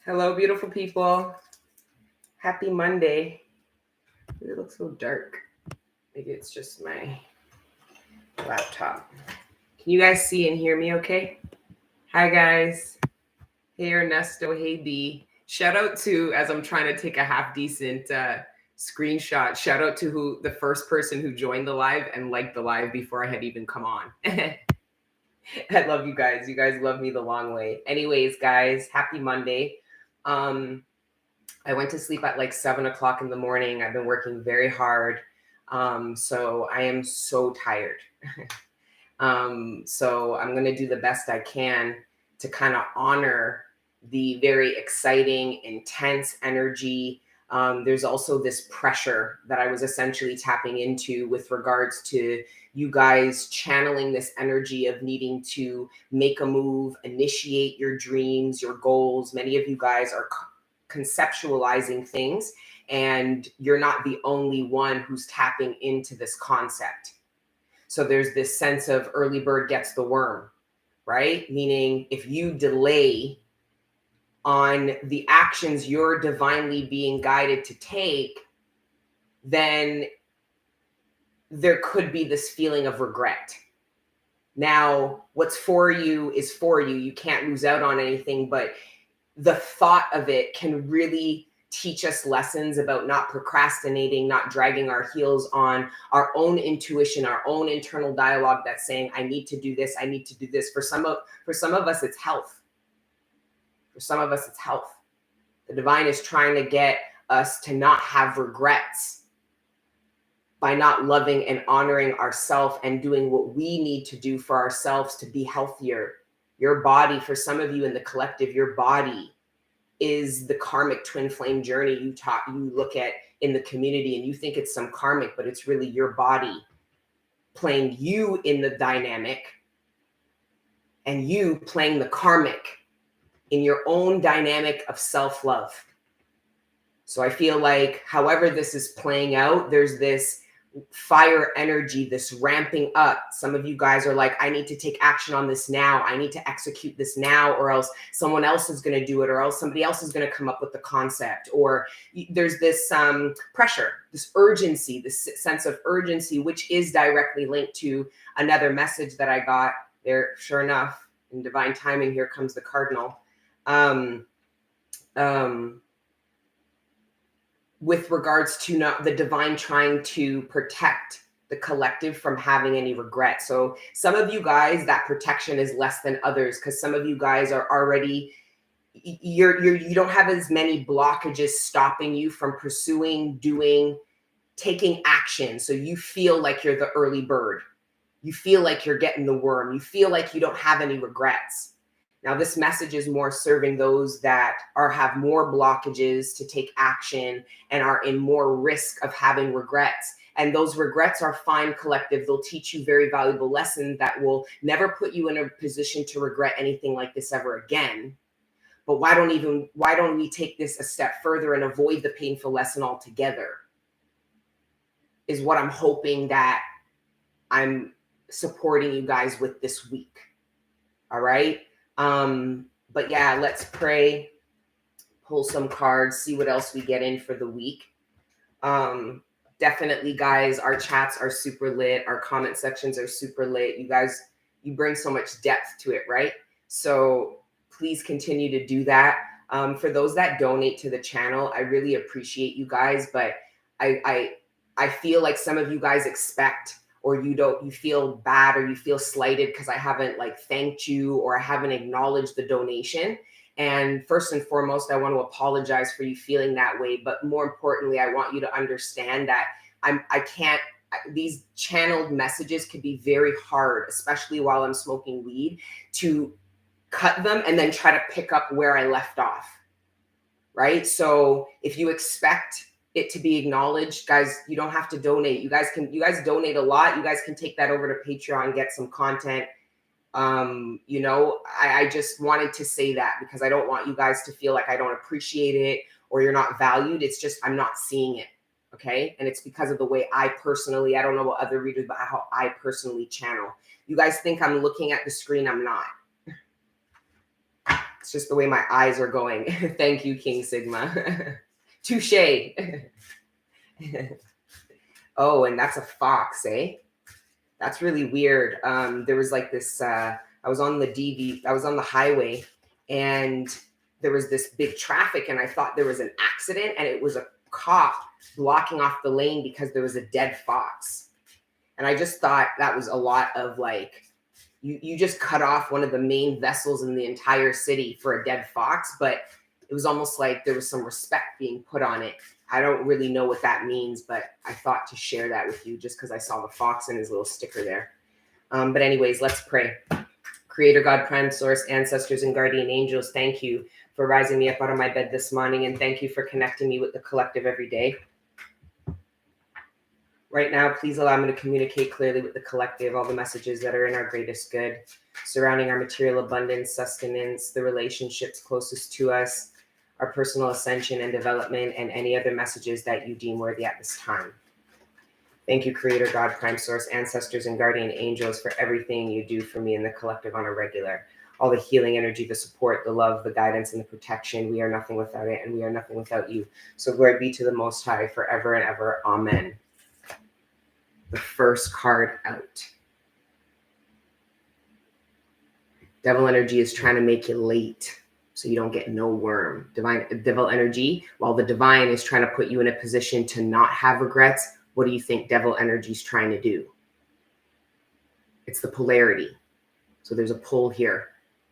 Hello, beautiful people. Happy Monday. It looks so dark. Maybe it's just my laptop. Can you guys see and hear me okay? Hi, guys. Hey, Ernesto. Hey, B. Shout out to, as I'm trying to take a half decent screenshot, shout out to the first person who joined the live and liked the live before I had even come on. I love you guys. You guys love me the long way. Anyways, guys, happy Monday. I went to sleep at like 7 o'clock in the morning. I've been working very hard. So I am so tired. So I'm going to do the best I can to kind of honor the very exciting, intense energy. There's also this pressure that I was essentially tapping into with regards to you guys channeling this energy of needing to make a move, initiate your dreams, your goals. Many of you guys are conceptualizing things, and you're not the only one who's tapping into this concept. So there's this sense of early bird gets the worm, right? Meaning if you delay on the actions you're divinely being guided to take, then there could be this feeling of regret. Now, what's for you is for you. You can't lose out on anything, but the thought of it can really teach us lessons about not procrastinating, not dragging our heels on our own intuition, our own internal dialogue that's saying, I need to do this, I need to do this. For some of us, it's health. For some of us, it's health. The divine is trying to get us to not have regrets by not loving and honoring ourselves and doing what we need to do for ourselves to be healthier. Your body, for some of you in the collective, your body is the karmic twin flame journey you look at in the community, and you think it's some karmic, but it's really your body playing you in the dynamic and you playing the karmic in your own dynamic of self-love. So I feel like however this is playing out, there's this fire energy, this ramping up. Some of you guys are like, I need to take action on this now. I need to execute this now, or else someone else is going to do it, or else somebody else is going to come up with the concept. Or there's this pressure, this urgency, this sense of urgency, which is directly linked to another message that I got there. Sure enough, in divine timing, here comes the cardinal. With regards to not the divine trying to protect the collective from having any regret. So some of you guys, that protection is less than others, because some of you guys are already, you don't have as many blockages stopping you from pursuing, doing, taking action. So you feel like you're the early bird. You feel like you're getting the worm. You feel like you don't have any regrets. Now, this message is more serving those that have more blockages to take action and are in more risk of having regrets. And those regrets are fine, collective. They'll teach you very valuable lessons that will never put you in a position to regret anything like this ever again. But why don't we take this a step further and avoid the painful lesson altogether? Is what I'm hoping that I'm supporting you guys with this week. All right. But yeah, let's pray, pull some cards, see what else we get in for the week. Definitely, guys, our chats are super lit. Our comment sections are super lit. You guys, you bring so much depth to it, right? So please continue to do that. For those that donate to the channel, I really appreciate you guys, but I feel like some of you guys expect, or you feel bad, or you feel slighted because I haven't like thanked you, or I haven't acknowledged the donation. And first and foremost, I want to apologize for you feeling that way. But more importantly, I want you to understand that these channeled messages can be very hard, especially while I'm smoking weed, to cut them and then try to pick up where I left off. Right? So if you expect it to be acknowledged, guys, you don't have to donate. You guys donate a lot. You guys can take that over to Patreon, get some content. I just wanted to say that because I don't want you guys to feel like I don't appreciate it or you're not valued. It's just, I'm not seeing it. Okay. And it's because of the way I don't know what other readers, but how I personally channel. You guys think I'm looking at the screen. I'm not. It's just the way my eyes are going. Thank you, King Sigma. Touche. Oh, and that's a fox, eh? That's really weird. There was like this, I was on the highway, and there was this big traffic, and I thought there was an accident, and it was a cop blocking off the lane because there was a dead fox. And I just thought that was a lot of like, you just cut off one of the main vessels in the entire city for a dead fox, but it was almost like there was some respect being put on it. I don't really know what that means, but I thought to share that with you just because I saw the fox and his little sticker there. But anyways, let's pray. Creator God, Prime Source, ancestors, and guardian angels, thank you for rising me up out of my bed this morning, and thank you for connecting me with the collective every day. Right now, please allow me to communicate clearly with the collective, all the messages that are in our greatest good, surrounding our material abundance, sustenance, the relationships closest to us, our personal ascension and development, and any other messages that you deem worthy at this time. Thank you, Creator God, Prime Source, ancestors, and guardian angels for everything you do for me and the collective on a regular. All the healing energy, the support, the love, the guidance, and the protection. We are nothing without it, and we are nothing without you. So glory be to the Most High forever and ever. Amen. The first card out. Devil energy is trying to make you late so you don't get no worm. Devil energy, while the divine is trying to put you in a position to not have regrets, what do you think devil energy is trying to do? It's the polarity. So there's a pull here.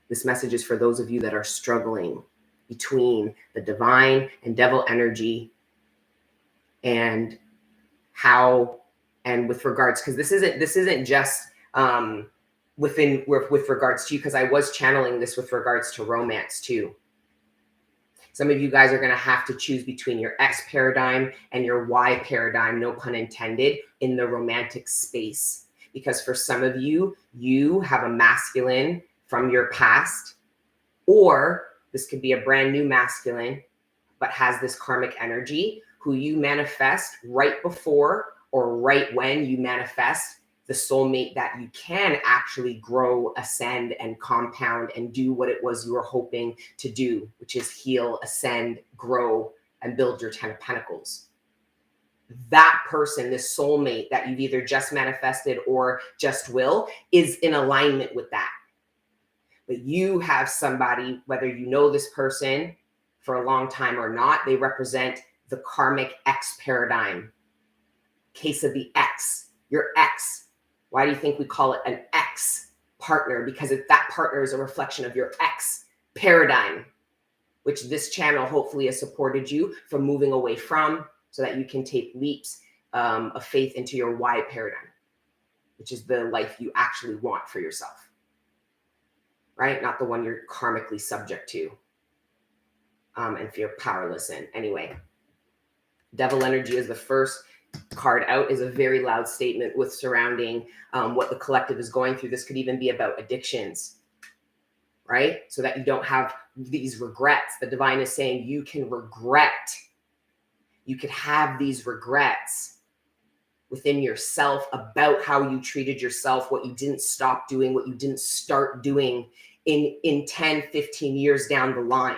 This message is for those of you that are struggling between the divine and devil energy, and how, and with regards, because this isn't just with regards to you, because I was channeling this with regards to romance too. Some of you guys are going to have to choose between your X paradigm and your Y paradigm, no pun intended, in the romantic space. Because for some of you, you have a masculine from your past, or this could be a brand new masculine, but has this karmic energy, who you manifest right before or right when you manifest the soulmate that you can actually grow, ascend, and compound and do what it was you were hoping to do, which is heal, ascend, grow, and build your 10 of Pentacles. That person, this soulmate that you've either just manifested or just will, is in alignment with that. But you have somebody, whether you know this person for a long time or not, they represent the karmic X paradigm. Case of the X, your X. Why do you think we call it an X partner? Because that partner is a reflection of your X paradigm, which this channel hopefully has supported you from moving away from, so that you can take leaps of faith into your Y paradigm, which is the life you actually want for yourself, right? Not the one you're karmically subject to and feel powerless in. Anyway, devil energy is the first card out, is a very loud statement with surrounding what the collective is going through. This could even be about addictions, right? So that you don't have these regrets. The divine is saying you can regret. You could have these regrets within yourself about how you treated yourself, what you didn't stop doing, what you didn't start doing in 10, 15 years down the line.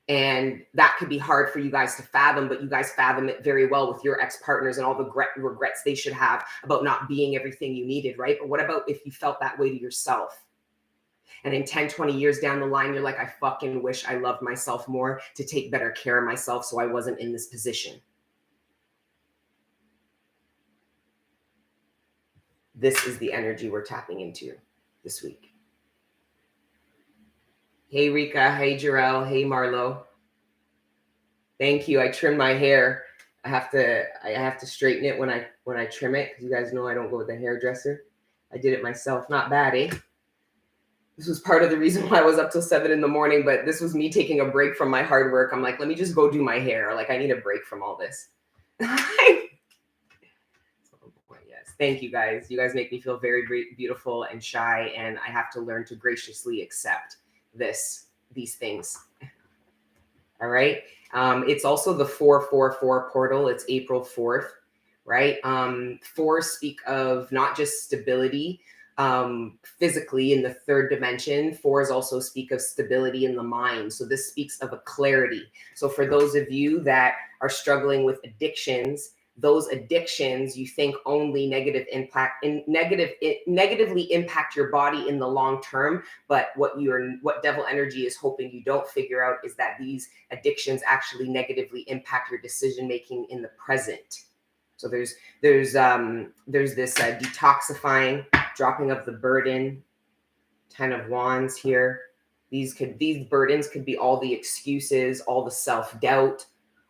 And that could be hard for you guys to fathom, but you guys fathom it very well with your ex-partners and all the regrets they should have about not being everything you needed, right? But what about if you felt that way to yourself? And in 10, 20 years down the line, you're like, I fucking wish I loved myself more to take better care of myself so I wasn't in this position. This is the energy we're tapping into this week. Hey, Rika. Hey, Jarrell. Hey, Marlo. Thank you. I trimmed my hair. I have to straighten it when I trim it, because you guys know I don't go with the hairdresser. I did it myself. Not bad, eh? This was part of the reason why I was up till 7 a.m, but this was me taking a break from my hard work. I'm like, let me just go do my hair. Like, I need a break from all this. Yes. Thank you guys. You guys make me feel very, very beautiful and shy, and I have to learn to graciously accept these things. All right. It's also the 444 portal. It's April 4th, right? 4 speak of not just stability, physically in the third dimension. Fours also speak of stability in the mind. So this speaks of a clarity. So for those of you that are struggling with addictions, those addictions you think only negatively impact your body in the long term, but what devil energy is hoping you don't figure out is that these addictions actually negatively impact your decision making in the present. So there's this detoxifying, dropping of the burden, 10 of wands here. These burdens could be all the excuses, all the self-doubt,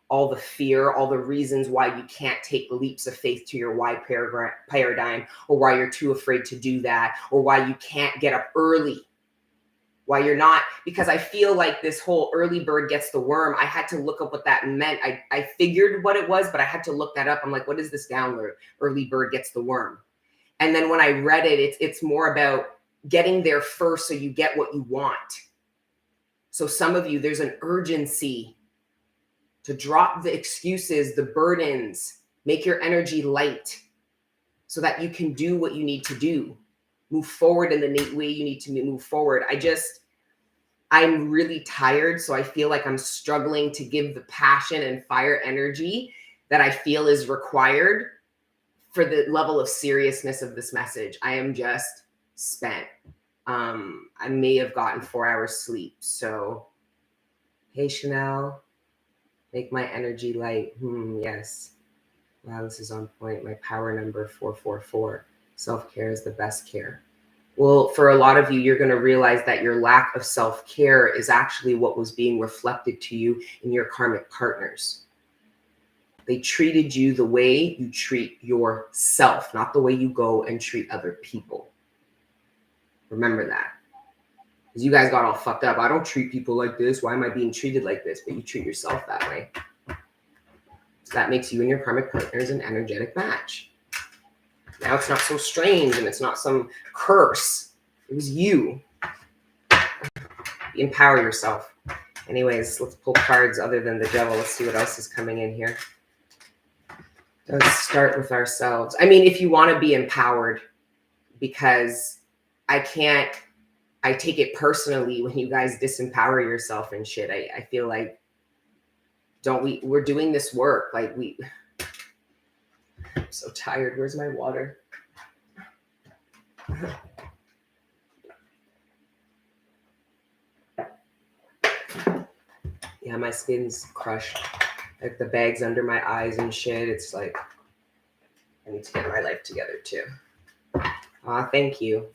all the fear, all the reasons why you can't take leaps of faith to your why paradigm, or why you're too afraid to do that, or why you can't get up early, why you're not, because I feel like this whole early bird gets the worm. I had to look up what that meant. I figured what it was, but I had to look that up. I'm like, what is this download? Early bird gets the worm. And then when I read it, it's more about getting there first so you get what you want. So some of you, there's an urgency to drop the excuses, the burdens, make your energy light so that you can do what you need to do. Move forward in the way you need to move forward. I'm really tired, so I feel like I'm struggling to give the passion and fire energy that I feel is required for the level of seriousness of this message. I am just spent. I may have gotten 4 hours sleep. So, hey, Chanel, make my energy light. Yes. Wow, this is on point. My power number 444. Self-care is the best care. Well, for a lot of you, you're going to realize that your lack of self-care is actually what was being reflected to you in your karmic partners. They treated you the way you treat yourself, not the way you go and treat other people. Remember that. Because you guys got all fucked up. I don't treat people like this. Why am I being treated like this? But you treat yourself that way. So that makes you and your karmic partners an energetic match. Now it's not so strange and it's not some curse. It was you. Empower yourself. Anyways, let's pull cards other than the devil. Let's see what else is coming in here. Let's start with ourselves. I mean, if you want to be empowered, because I take it personally when you guys disempower yourself and shit. I feel like, we're doing this work. Like I'm so tired. Where's my water? Yeah, my skin's crushed. Like the bags under my eyes and shit. It's like, I need to get my life together too. Thank you.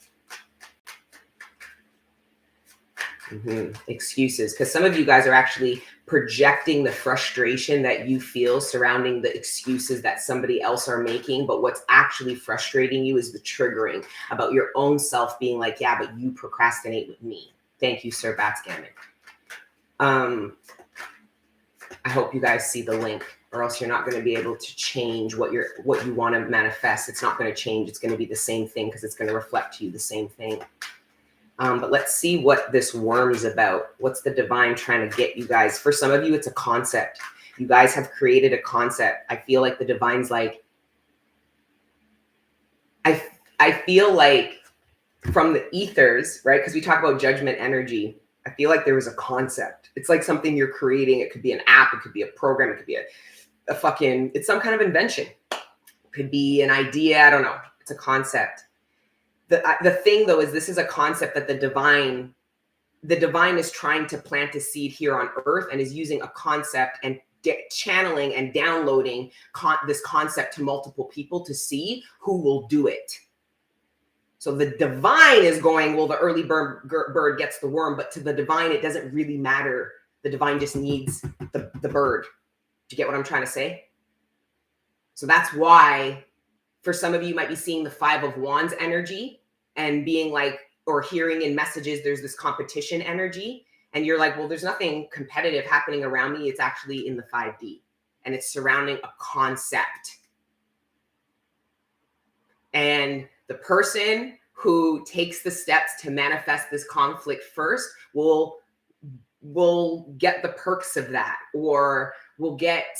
Excuses. Because some of you guys are actually projecting the frustration that you feel surrounding the excuses that somebody else are making. But what's actually frustrating you is the triggering about your own self being like, yeah, but you procrastinate with me. Thank you, Sir Batsgammon. I hope you guys see the link, or else you're not going to be able to change what you want to manifest. It's not going to change. It's going to be the same thing because it's going to reflect to you the same thing. But let's see what this worm's about. What's the divine trying to get you guys? For some of you, it's a concept. You guys have created a concept. I feel like the divine's like, I feel like from the ethers, right? Because we talk about judgment energy. I feel like there was a concept. It's like something you're creating. It could be an app. It could be a program. It could be it's some kind of invention. It could be an idea. I don't know. It's a concept. The thing though is this is a concept that the divine is trying to plant a seed here on earth and is using a concept and channeling and downloading this concept to multiple people to see who will do it. So the divine is going, well, the early bird gets the worm, but to the divine, it doesn't really matter. The divine just needs the bird. Do you get what I'm trying to say? So that's why for some of you might be seeing the 5 of Wands energy and being like, or hearing in messages, there's this competition energy. And you're like, well, there's nothing competitive happening around me. It's actually in the 5D and it's surrounding a concept. And the person who takes the steps to manifest this conflict first will get the perks of that, or will get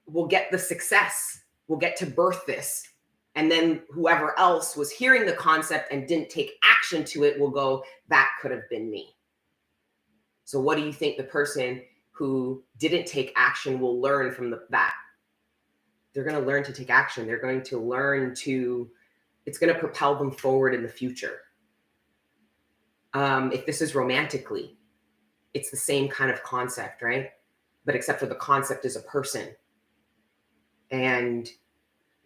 the success. We'll get to birth this. And then whoever else was hearing the concept and didn't take action to it will go, that could have been me. So what do you think the person who didn't take action will learn from that? They're going to learn to take action. They're going to learn to, it's going to propel them forward in the future. If this is romantically, it's the same kind of concept, right? But except for the concept is a person. And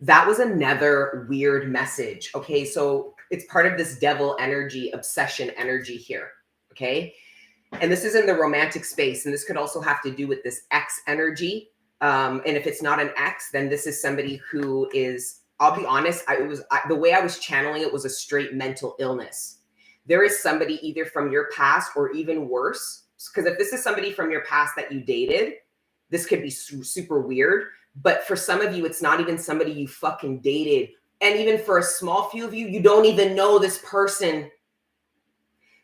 that was another weird message. Okay, so it's part of this devil energy, obsession energy here. Okay, and this is in the romantic space, and this could also have to do with this X energy. And if it's not an X, then this is somebody who is, I'll be honest, the way I was channeling it was a straight mental illness. There is somebody either from your past or even worse, because if this is somebody from your past that you dated, this could be super weird. But for some of you, it's not even somebody you fucking dated. And even for a small few of you, you don't even know this person.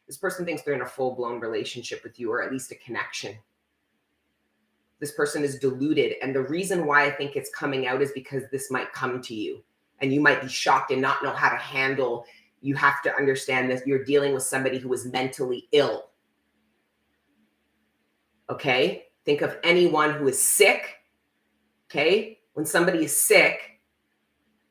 This person thinks they're in a full-blown relationship with you, or at least a connection. This person is deluded. And the reason why I think it's coming out is because this might come to you. And you might be shocked and not know how to handle. You have to understand that you're dealing with somebody who is mentally ill. Okay? Think of anyone who is sick. Okay, when somebody is sick,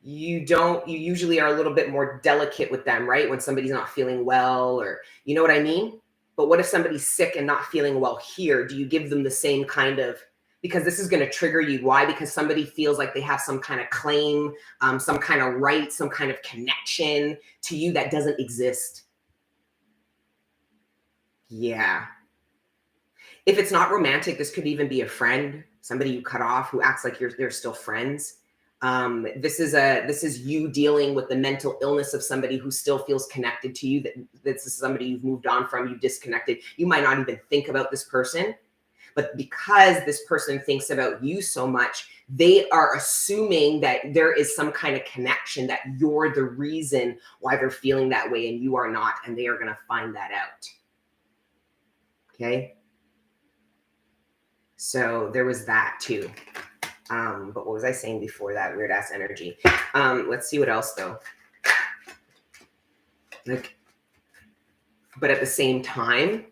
you usually are a little bit more delicate with them, right? When somebody's not feeling well, or you know what I mean? But what if somebody's sick and not feeling well here? Do you give them the same kind of, because this is going to trigger you. Why? Because somebody feels like they have some kind of claim, some kind of right, some kind of connection to you that doesn't exist. Yeah. If it's not romantic, this could even be a friend, somebody you cut off who acts like they're still friends. This is you dealing with the mental illness of somebody who still feels connected to you. That this is somebody you've moved on from, you've disconnected. You might not even think about this person, but because this person thinks about you so much, they are assuming that there is some kind of connection, that you're the reason why they're feeling that way and you are not, and they are going to find that out. Okay. So there was that too. But what was I saying before that? Weird ass energy. Let's see what else though. Like, but at the same time,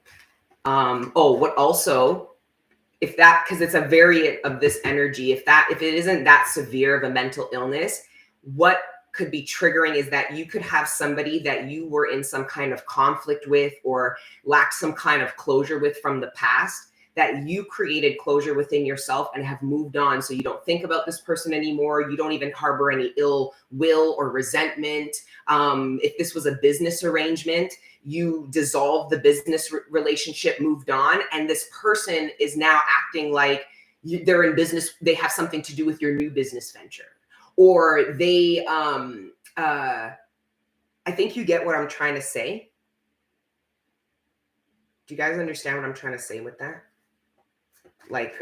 what also, if that, because it's a variant of this energy, if it isn't that severe of a mental illness, what could be triggering is that you could have somebody that you were in some kind of conflict with or lacked some kind of closure with from the past, that you created closure within yourself and have moved on. So you don't think about this person anymore. You don't even harbor any ill will or resentment. If this was a business arrangement, you dissolved the business relationship, moved on, and this person is now acting like they're in business. They have something to do with your new business venture, or they, I think you get what I'm trying to say. Do you guys understand what I'm trying to say with that? Like,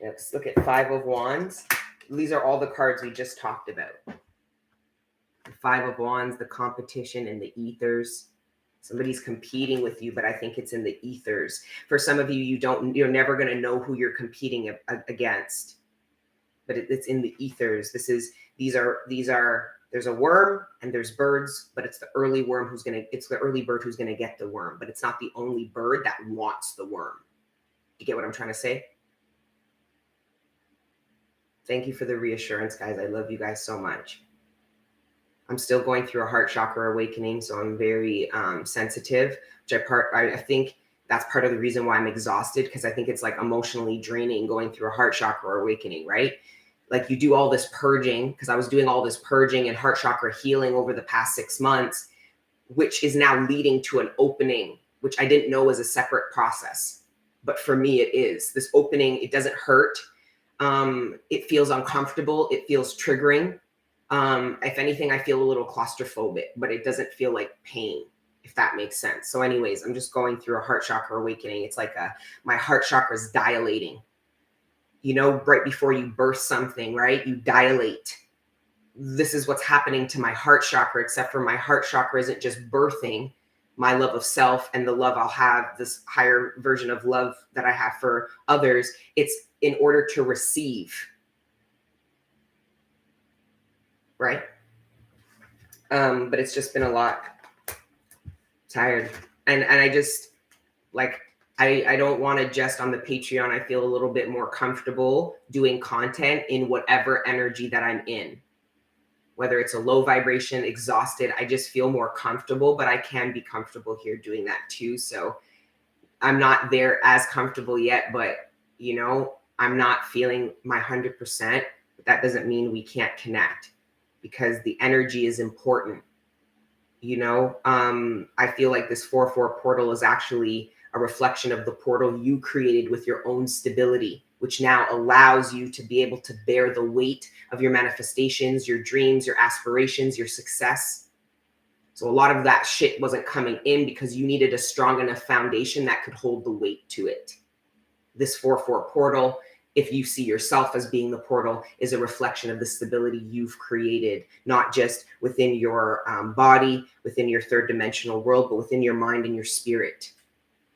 let's look at Five of Wands. These are all the cards we just talked about. The Five of Wands, the competition and the ethers. Somebody's competing with you, but I think it's in the ethers. For some of you, you're never going to know who you're competing against, but it's in the ethers. These are, there's a worm and there's birds, but it's the early worm it's the early bird who's going to get the worm, but it's not the only bird that wants the worm. You get what I'm trying to say? Thank you for the reassurance, guys. I love you guys so much. I'm still going through a heart chakra awakening, so I'm very sensitive, which I think that's part of the reason why I'm exhausted, because I think it's like emotionally draining going through a heart chakra awakening, right? Like you do all this purging, because I was doing all this purging and heart chakra healing over the past 6 months, which is now leading to an opening, which I didn't know was a separate process. But for me, it is. This opening, it doesn't hurt. It feels uncomfortable. It feels triggering. If anything, I feel a little claustrophobic, but it doesn't feel like pain, if that makes sense. So anyways, I'm just going through a heart chakra awakening. It's like my heart chakra is dilating. You know, right before you birth something, right? You dilate. This is what's happening to my heart chakra, except for my heart chakra isn't just birthing my love of self and the love I'll have, this higher version of love that I have for others. It's in order to receive. right? But it's just been a lot. Tired. And I just like I don't want to just on the Patreon. I feel a little bit more comfortable doing content in whatever energy that I'm in. Whether it's a low vibration, exhausted, I just feel more comfortable, but I can be comfortable here doing that too. So I'm not there as comfortable yet, but you know, I'm not feeling my 100%, but that doesn't mean we can't connect because the energy is important. You know, I feel like this 4-4 portal is actually a reflection of the portal you created with your own stability, which now allows you to be able to bear the weight of your manifestations, your dreams, your aspirations, your success. So a lot of that shit wasn't coming in because you needed a strong enough foundation that could hold the weight to it. This 4-4 portal, if you see yourself as being the portal, is a reflection of the stability you've created, not just within your body, within your third dimensional world, but within your mind and your spirit.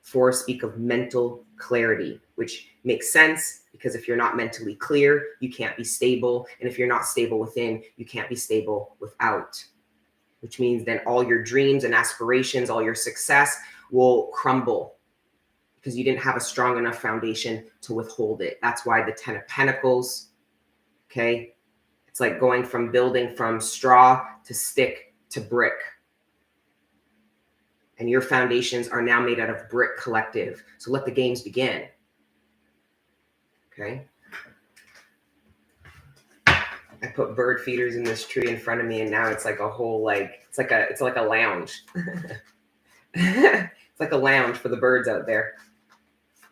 4 speak of mental clarity, which makes sense because if you're not mentally clear, you can't be stable. And if you're not stable within, you can't be stable without, which means then all your dreams and aspirations, all your success will crumble because you didn't have a strong enough foundation to withhold it. That's why the 10 of Pentacles, okay? It's like going from building from straw to stick to brick. And your foundations are now made out of brick collective. So let the games begin. Okay. I put bird feeders in this tree in front of me and now it's like a whole, like, it's like a lounge. It's like a lounge for the birds out there.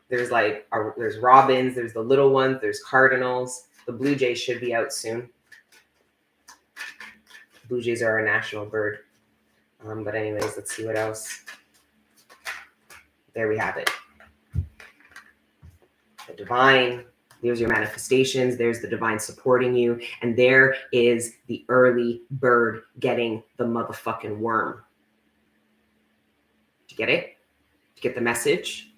There's there's robins, there's the little ones, there's cardinals. The blue jays should be out soon. Blue jays are our national bird. But anyways, let's see what else. There we have it. The divine. There's your manifestations. There's the divine supporting you. And there is the early bird getting the motherfucking worm. Did you get it? Did you get the message?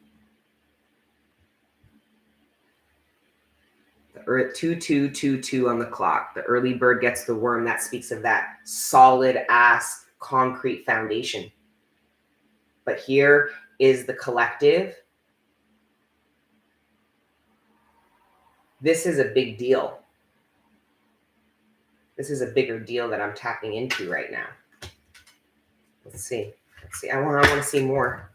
The 2222 on the clock. The early bird gets the worm. That speaks of that solid ass concrete foundation. But here is the collective. This is a big deal. This is a bigger deal that I'm tapping into right now. Let's see. Let's see. I want to see more.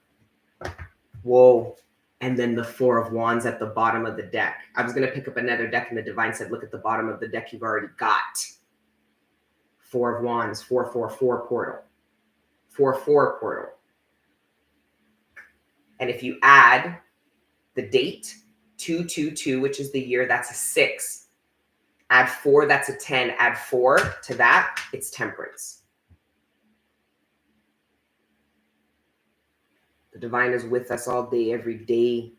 Whoa. And then the 4 of Wands at the bottom of the deck. I was going to pick up another deck and the divine said, look at the bottom of the deck you've already got. 4 of Wands, 4-4-4 portal. 4-4 portal. And if you add the date, 222, which is the year, that's a 6. Add 4, that's a 10. Add 4 to that, it's temperance. The divine is with us all day, every day.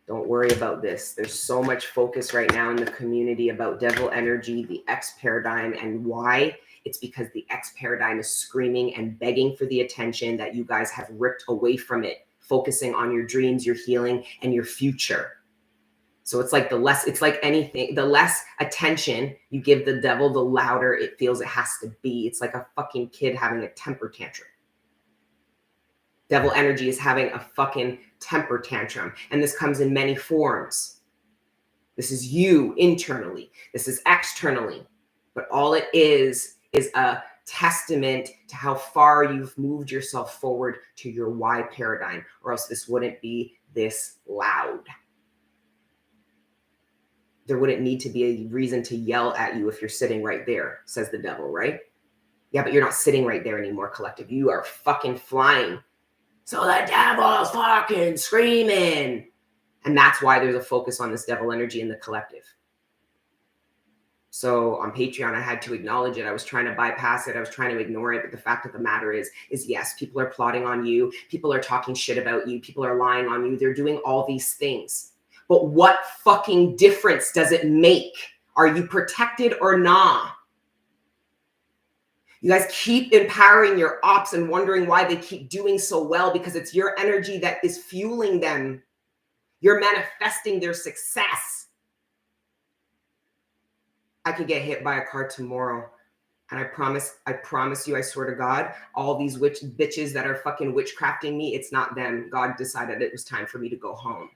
Don't worry about this. There's so much focus right now in the community about devil energy, the X paradigm, and why. It's because the X paradigm is screaming and begging for the attention that you guys have ripped away from it, focusing on your dreams, your healing, and your future. So it's like it's like anything, the less attention you give the devil, the louder it feels it has to be. It's like a fucking kid having a temper tantrum. Devil energy is having a fucking temper tantrum. And this comes in many forms. This is you internally. This is externally. But all it is a testament to how far you've moved yourself forward to your Y paradigm, or else this wouldn't be this loud. There wouldn't need to be a reason to yell at you if you're sitting right there, says the devil, right? Yeah, but you're not sitting right there anymore, collective. You are fucking flying. So the devil's fucking screaming. And that's why there's a focus on this devil energy in the collective. So on Patreon, I had to acknowledge it. I was trying to bypass it. I was trying to ignore it. But the fact of the matter is yes, people are plotting on you. People are talking shit about you. People are lying on you. They're doing all these things. But what fucking difference does it make? Are you protected or not? You guys keep empowering your ops and wondering why they keep doing so well, because it's your energy that is fueling them. You're manifesting their success. I could get hit by a car tomorrow. And I promise you, I swear to God, all these bitches that are fucking witchcrafting me, it's not them. God decided it was time for me to go home.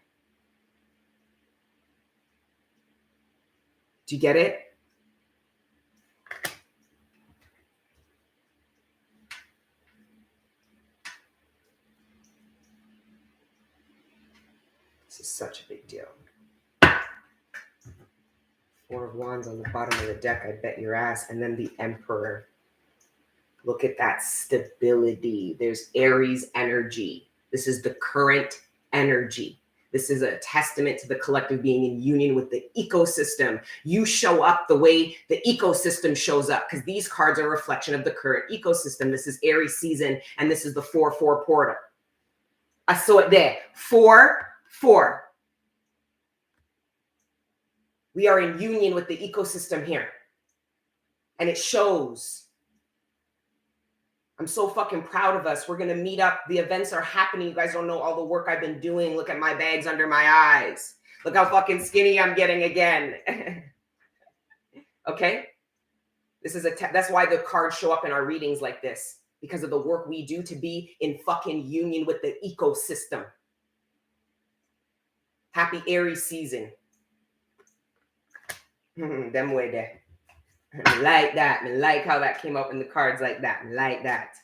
Do you get it? This is such a big deal. Four of Wands on the bottom of the deck, I bet your ass. And then the Emperor. Look at that stability. There's Aries energy. This is the current energy. This is a testament to the collective being in union with the ecosystem. You show up the way the ecosystem shows up, because these cards are a reflection of the current ecosystem. This is Aries season, and this is the 4-4 portal. I saw it there. 4-4. We are in union with the ecosystem here. And it shows. I'm so fucking proud of us. We're going to meet up. The events are happening. You guys don't know all the work I've been doing. Look at my bags under my eyes. Look how fucking skinny I'm getting again. Okay? This is that's why the cards show up in our readings like this, because of the work we do to be in fucking union with the ecosystem. Happy Aries season. Them way there. I like that. I like how that came up in the cards like that. I like that.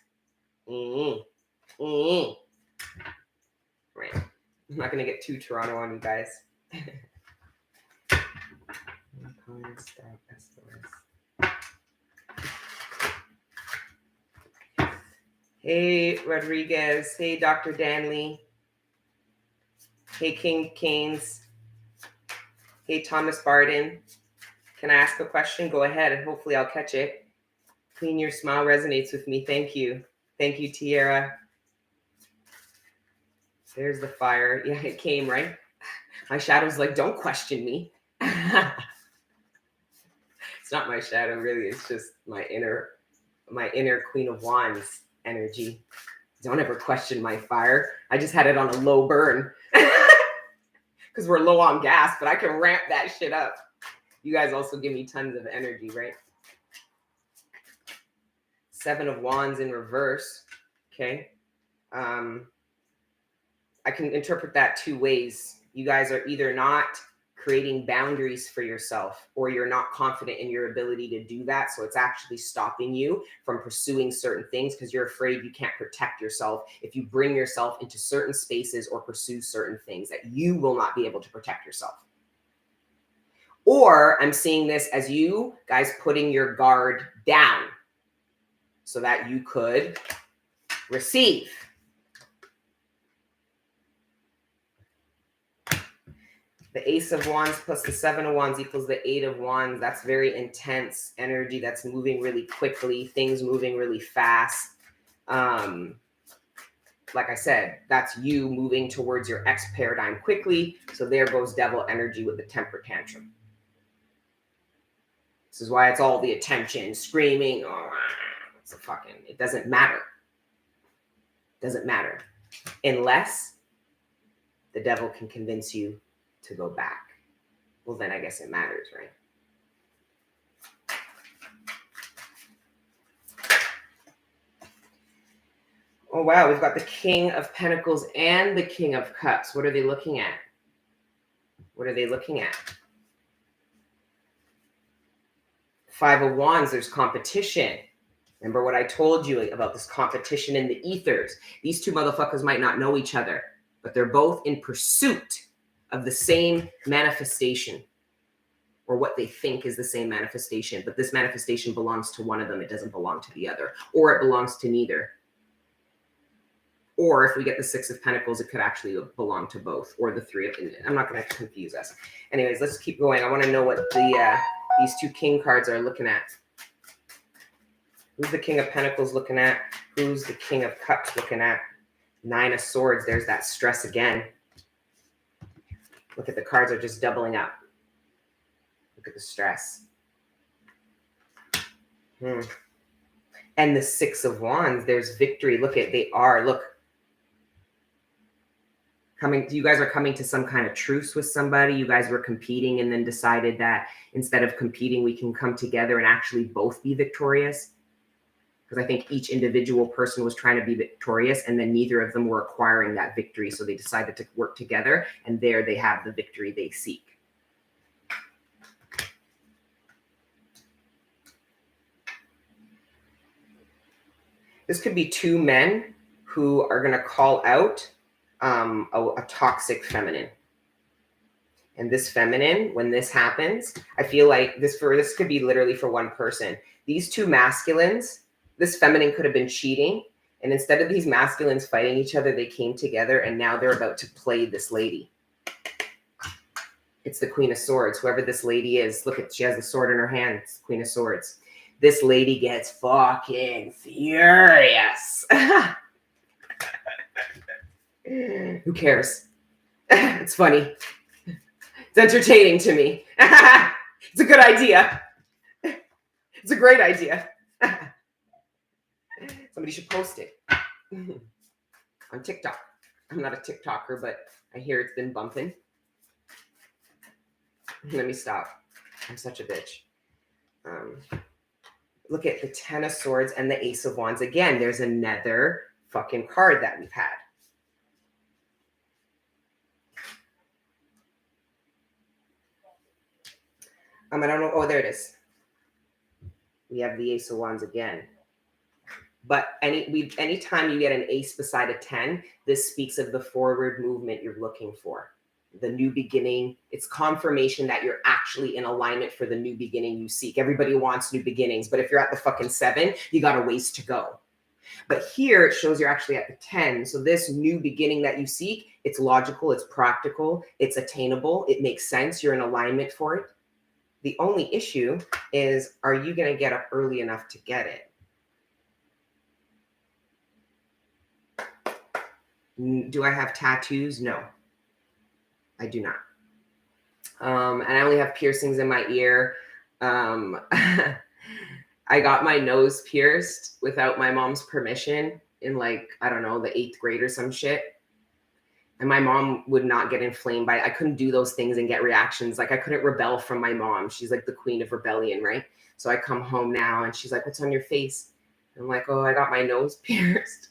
Right. I'm not going to get too Toronto on you guys. Hey, Rodriguez. Hey, Dr. Danley. Hey, King Canes. Hey, Thomas Barden. Can I ask a question? Go ahead, and hopefully I'll catch it. Queen, your smile resonates with me. Thank you. Thank you, Tiara. There's the fire. Yeah, it came, right? My shadow's like, don't question me. It's not my shadow, really. It's just my inner Queen of Wands energy. Don't ever question my fire. I just had it on a low burn because we're low on gas, but I can ramp that shit up. You guys also give me tons of energy, right? 7 of Wands in reverse. Okay. I can interpret that two ways. You guys are either not creating boundaries for yourself, or you're not confident in your ability to do that. So it's actually stopping you from pursuing certain things because you're afraid you can't protect yourself if you bring yourself into certain spaces or pursue certain things, that you will not be able to protect yourself. Or I'm seeing this as you guys putting your guard down so that you could receive. The Ace of Wands plus the 7 of Wands equals the 8 of Wands. That's very intense energy that's moving really quickly, things moving really fast. Like I said, that's you moving towards your X paradigm quickly. So there goes devil energy with the temper tantrum. This is why it's all the attention, screaming. Oh, it's a fucking, it doesn't matter. It doesn't matter. Unless the devil can convince you to go back. Well, then I guess it matters, right? Oh, wow. We've got the King of Pentacles and the King of Cups. What are they looking at? What are they looking at? 5 of Wands, there's competition. Remember what I told you about this competition in the ethers? These two motherfuckers might not know each other, but they're both in pursuit of the same manifestation, or what they think is the same manifestation. But this manifestation belongs to one of them. It doesn't belong to the other, or it belongs to neither. Or if we get the 6 of Pentacles, it could actually belong to both, or the 3 of, I'm not going to confuse us. Anyways, let's keep going. I want to know what these two king cards are looking at. Who's the King of Pentacles looking at? Who's the King of Cups looking at? 9 of Swords. There's that stress again. Look at the cards are just doubling up. Look at the stress. And the 6 of Wands, there's victory. Look at, they are, look. You guys are coming to some kind of truce with somebody. You guys were competing and then decided that instead of competing, we can come together and actually both be victorious. Because I think each individual person was trying to be victorious, and then neither of them were acquiring that victory. So they decided to work together, and there they have the victory they seek. This could be two men who are going to call out a toxic feminine. And this feminine, when this happens, I feel like this could be literally for one person. These two masculines, this feminine could have been cheating. And instead of these masculines fighting each other, they came together, and now they're about to play this lady. It's the Queen of Swords. Whoever this lady is, look at, she has the sword in her hand. It's the Queen of Swords. This lady gets fucking furious. Who cares? It's funny. It's entertaining to me. It's a good idea. It's a great idea. Somebody should post it on TikTok. I'm not a TikToker, but I hear it's been bumping. Let me stop. I'm such a bitch. Look at the Ten of Swords and the Ace of Wands. Again, there's another fucking card that we've had. I don't know. Oh, there it is. We have the Ace of Wands again. But anytime you get an ace beside a 10, this speaks of the forward movement you're looking for. The new beginning. It's confirmation that you're actually in alignment for the new beginning you seek. Everybody wants new beginnings, but if you're at the fucking 7, you got a ways to go. But here it shows you're actually at the 10. So this new beginning that you seek, it's logical, it's practical, it's attainable, it makes sense, you're in alignment for it. The only issue is, are you going to get up early enough to get it? Do I have tattoos? No, I do not. And I only have piercings in my ear. I got my nose pierced without my mom's permission in like, I don't know, the 8th grade or some shit. And my mom would not get inflamed by it. I couldn't do those things and get reactions. Like I couldn't rebel from my mom. She's like the queen of rebellion, right? So I come home now and she's like, what's on your face? I'm like, oh, I got my nose pierced.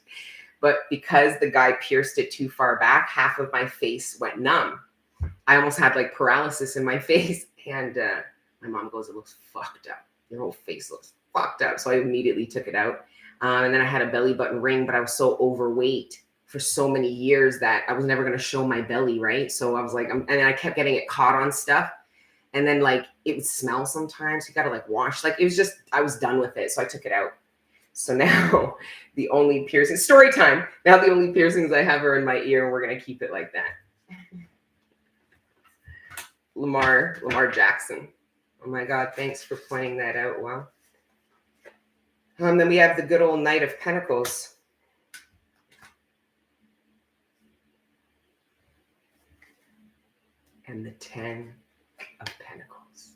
But because the guy pierced it too far back, half of my face went numb. I almost had like paralysis in my face. And my mom goes, it looks fucked up. Your whole face looks fucked up. So I immediately took it out. And then I had a belly button ring, but I was so overweight for so many years that I was never going to show my belly, right? So I was like, and then I kept getting it caught on stuff. And then like it would smell sometimes. You got to like wash. Like it was just, I was done with it. So I took it out. So now the only piercings, story time. Now the only piercings I have are in my ear, and we're going to keep it like that. Lamar Jackson. Oh my God, thanks for pointing that out. Wow. Then we have the good old Knight of Pentacles. And the 10 of Pentacles.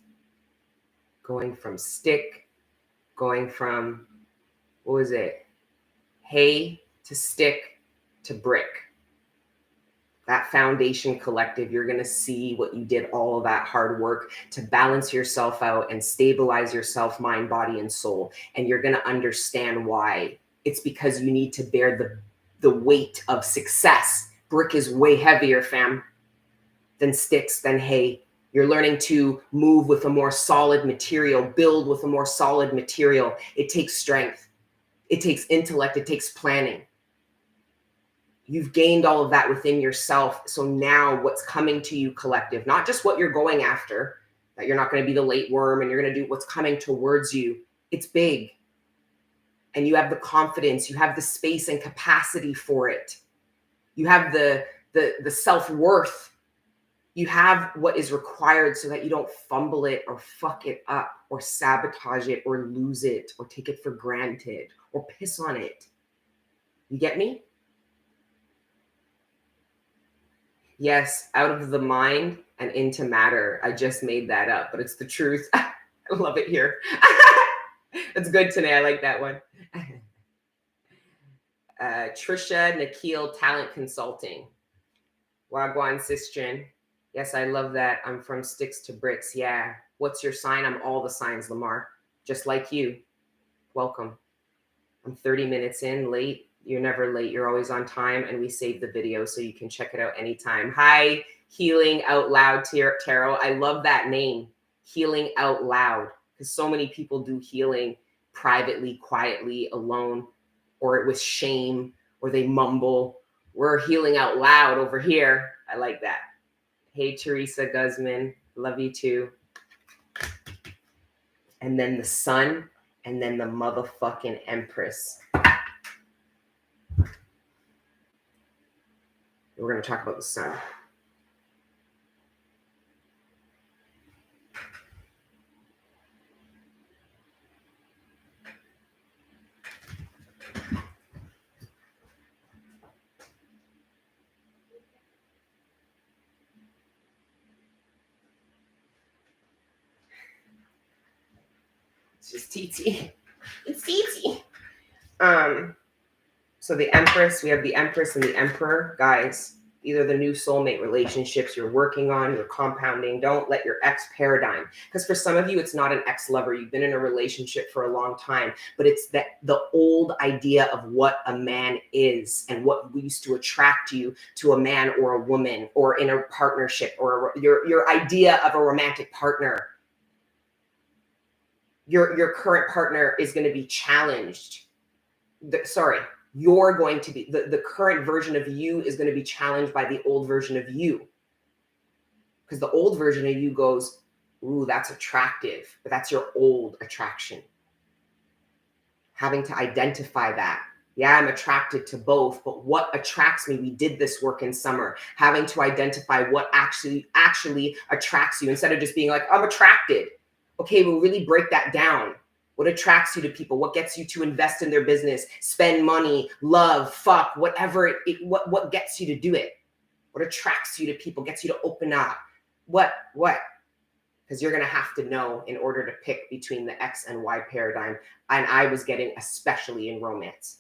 Going from stick, going from, what was it? Hay to stick to brick. That foundation collective, you're going to see what you did, all of that hard work to balance yourself out and stabilize yourself, mind, body, and soul. And you're going to understand why. It's because you need to bear the weight of success. Brick is way heavier, fam, than sticks, than hay. You're learning to move with a more solid material, build with a more solid material. It takes strength. It takes intellect. It takes planning. You've gained all of that within yourself. So now what's coming to you, collective, not just what you're going after, that you're not going to be the late worm and you're going to do what's coming towards you. It's big. And you have the confidence, you have the space and capacity for it. You have the self-worth. You have what is required so that you don't fumble it or fuck it up or sabotage it or lose it or take it for granted or piss on it. You get me? Yes, out of the mind and into matter. I just made that up, but it's the truth. I love it here. That's good today. I like that one. Trisha Nikhil Talent Consulting. Wagwan Sistrin. Yes, I love that. I'm from sticks to bricks. Yeah. What's your sign? I'm all the signs, Lamar. Just like you. Welcome. I'm 30 minutes in, late. You're never late. You're always on time. And we save the video so you can check it out anytime. Hi, Healing Out Loud Tarot. I love that name, Healing Out Loud, because so many people do healing privately, quietly, alone, or with shame, or they mumble. We're healing out loud over here. I like that. Hey, Teresa Guzman. Love you too. And then the sun, and then the motherfucking Empress. We're going to talk about the sun. It's just TT. It's TT. So the Empress, we have the Empress and the Emperor. Guys, these are the new soulmate relationships you're working on, you're compounding. Don't let your ex paradigm, because for some of you, it's not an ex-lover. You've been in a relationship for a long time, but it's the old idea of what a man is and what used to attract you to a man or a woman or in a partnership or your idea of a romantic partner. Your current partner is going to be challenged. You're going to be, the current version of you is going to be challenged by the old version of you. Because the old version of you goes, ooh, that's attractive, but that's your old attraction. Having to identify that. Yeah, I'm attracted to both, but what attracts me? We did this work in summer. Having to identify what actually attracts you instead of just being like, I'm attracted. Okay, we'll really break that down. What attracts you to people? What gets you to invest in their business, spend money, love, fuck, whatever what gets you to do it? What attracts you to people, gets you to open up? What? Because you're going to have to know in order to pick between the X and Y paradigm. And I was getting especially in romance.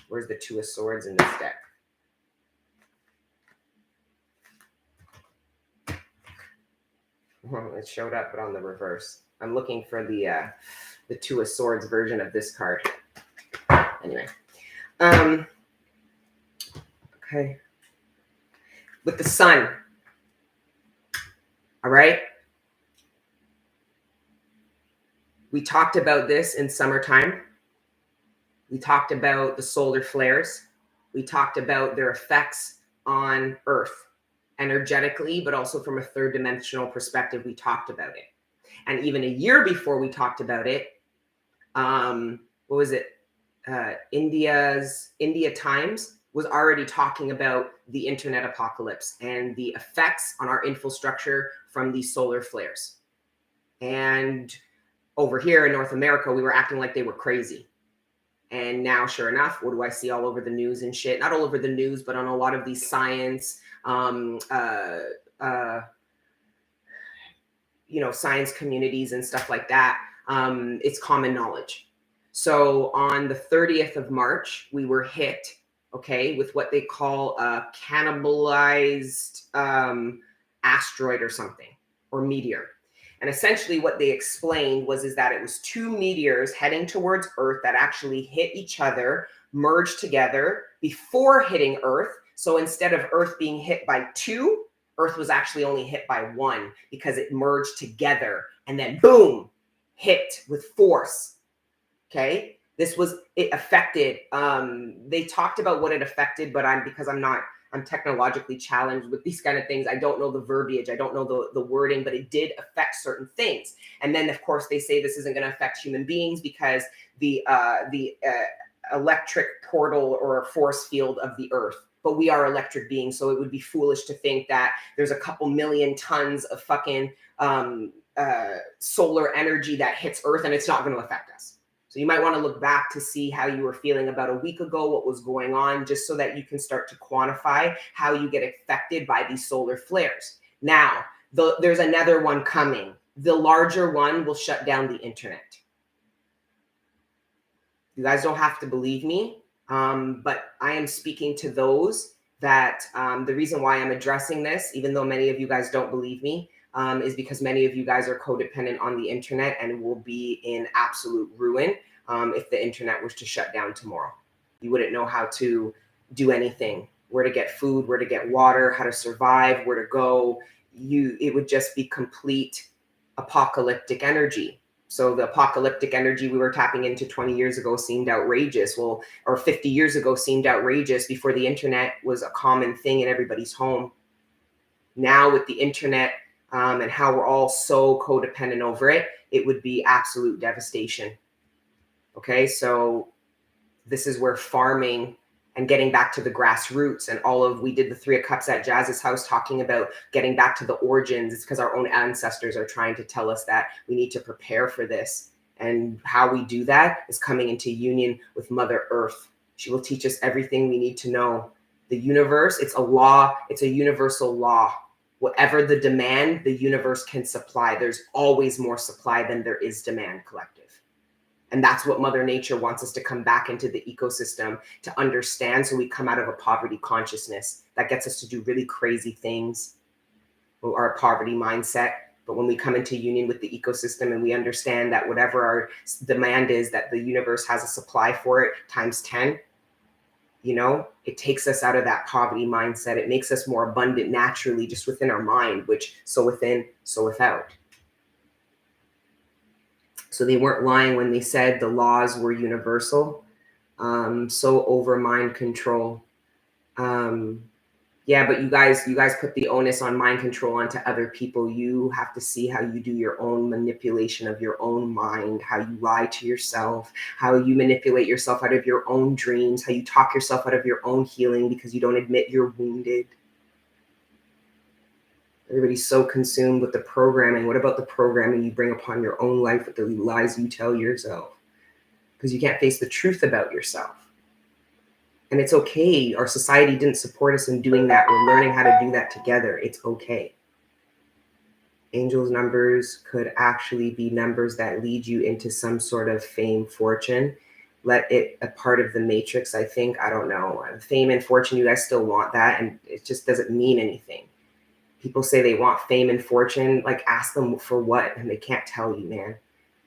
Where's the Two of Swords in this deck? It showed up, but on the reverse. I'm looking for the Two of Swords version of this card. Anyway. Okay. With the sun. All right. We talked about this in summertime. We talked about the solar flares. We talked about their effects on Earth energetically, but also from a third dimensional perspective. We talked about it. And even a year before we talked about it, what was it? India Times was already talking about the internet apocalypse and the effects on our infrastructure from these solar flares. And over here in North America, we were acting like they were crazy. And now, sure enough, what do I see all over the news and shit? Not all over the news, but on a lot of these science, science communities and stuff like that. It's common knowledge. So on the 30th of March, we were hit, okay, with what they call a cannibalized asteroid or something, or meteor. And essentially what they explained is that it was two meteors heading towards Earth that actually hit each other, merged together before hitting Earth. So instead of Earth being hit by two, Earth was actually only hit by one because it merged together and then boom, hit with force. Okay. It affected, they talked about what it affected, but I'm technologically challenged with these kind of things. I don't know the verbiage. I don't know the wording, but it did affect certain things. And then of course they say this isn't going to affect human beings because the electric portal or force field of the Earth. But we are electric beings, so it would be foolish to think that there's a couple million tons of fucking solar energy that hits Earth and it's not going to affect us. So you might want to look back to see how you were feeling about a week ago, what was going on, just so that you can start to quantify how you get affected by these solar flares. Now, there's another one coming. The larger one will shut down the internet. You guys don't have to believe me. But I am speaking to those that the reason why I'm addressing this, even though many of you guys don't believe me, is because many of you guys are codependent on the internet and will be in absolute ruin if the internet was to shut down tomorrow. You wouldn't know how to do anything, where to get food, where to get water, how to survive, where to go. It would just be complete apocalyptic energy. So the apocalyptic energy we were tapping into 20 years ago seemed outrageous. Well, or 50 years ago seemed outrageous before the internet was a common thing in everybody's home. Now with the internet and how we're all so codependent over it, it would be absolute devastation. Okay, so this is where farming and getting back to the grassroots and we did the 3 of Cups at Jazz's house talking about getting back to the origins. It's because our own ancestors are trying to tell us that we need to prepare for this. And how we do that is coming into union with Mother Earth. She will teach us everything we need to know. The universe, it's a law, it's a universal law. Whatever the demand, the universe can supply. There's always more supply than there is demand, collective. And that's what Mother Nature wants us to come back into the ecosystem to understand, so we come out of a poverty consciousness that gets us to do really crazy things, or a poverty mindset. But when we come into union with the ecosystem and we understand that whatever our demand is, that the universe has a supply for it times 10, it takes us out of that poverty mindset. It makes us more abundant naturally just within our mind, which so within, so without. So they weren't lying when they said the laws were universal. So over mind control. Yeah, but you guys put the onus on mind control onto other people. You have to see how you do your own manipulation of your own mind, how you lie to yourself, how you manipulate yourself out of your own dreams, how you talk yourself out of your own healing because you don't admit you're wounded. Everybody's so consumed with the programming. What about the programming you bring upon your own life with the lies you tell yourself? Because you can't face the truth about yourself. And it's okay. Our society didn't support us in doing that. We're learning how to do that together. It's okay. Angels' numbers could actually be numbers that lead you into some sort of fame, fortune. Let it a part of the matrix, I think. I don't know. Fame and fortune, you guys still want that. And it just doesn't mean anything. People say they want fame and fortune, like ask them for what, and they can't tell you, man.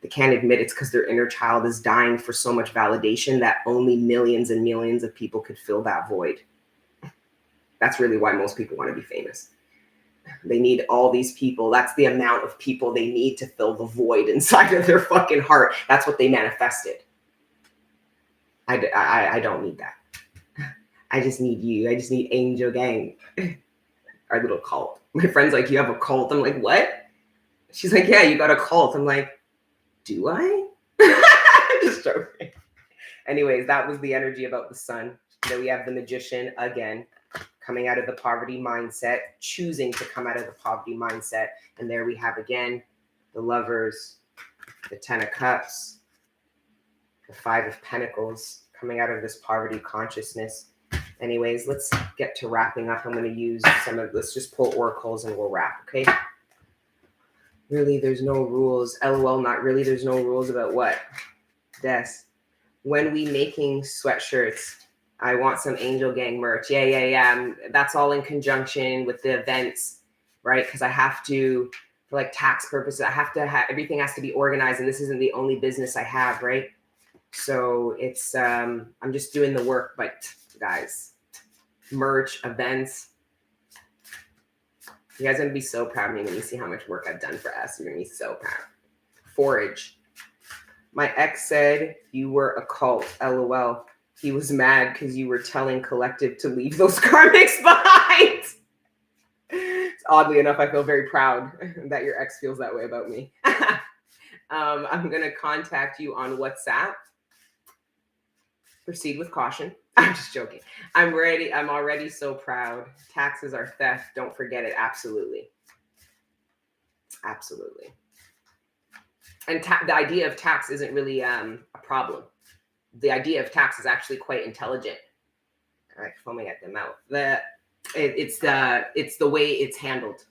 They can't admit it's because their inner child is dying for so much validation that only millions and millions of people could fill that void. That's really why most people want to be famous. They need all these people. That's the amount of people they need to fill the void inside of their fucking heart. That's what they manifested. I don't need that. I just need you. I just need Angel Gang. Our little cult. My friend's like, you have a cult? I'm like, what? She's like, yeah, you got a cult. I'm like, do I? Just joking. Anyways, that was the energy about the sun. Then we have the magician again, coming out of the poverty mindset, choosing to come out of the poverty mindset. And there we have again, the lovers, the 10 of cups, the 5 of pentacles, coming out of this poverty consciousness. Anyways, let's get to wrapping up. I'm going to use let's just pull oracles and we'll wrap, okay? Really, there's no rules. LOL, not really. There's no rules about what? Des. When we making sweatshirts, I want some Angel Gang merch. Yeah. That's all in conjunction with the events, right? Because I have to, for like tax purposes, I have to have, everything has to be organized. And this isn't the only business I have, right? So it's, I'm just doing the work, but guys, merch, events. You guys are going to be so proud of me when you see how much work I've done for us. You're going to be so proud. Forage. My ex said you were a cult. LOL. He was mad because you were telling collective to leave those karmics behind. Oddly enough, I feel very proud that your ex feels that way about me. I'm going to contact you on WhatsApp. Proceed with caution. I'm just joking. I'm ready. I'm already so proud. Taxes are theft. Don't forget it. Absolutely. Absolutely. And the idea of tax isn't really a problem. The idea of tax is actually quite intelligent. All right, foaming at the mouth. It's the way it's handled.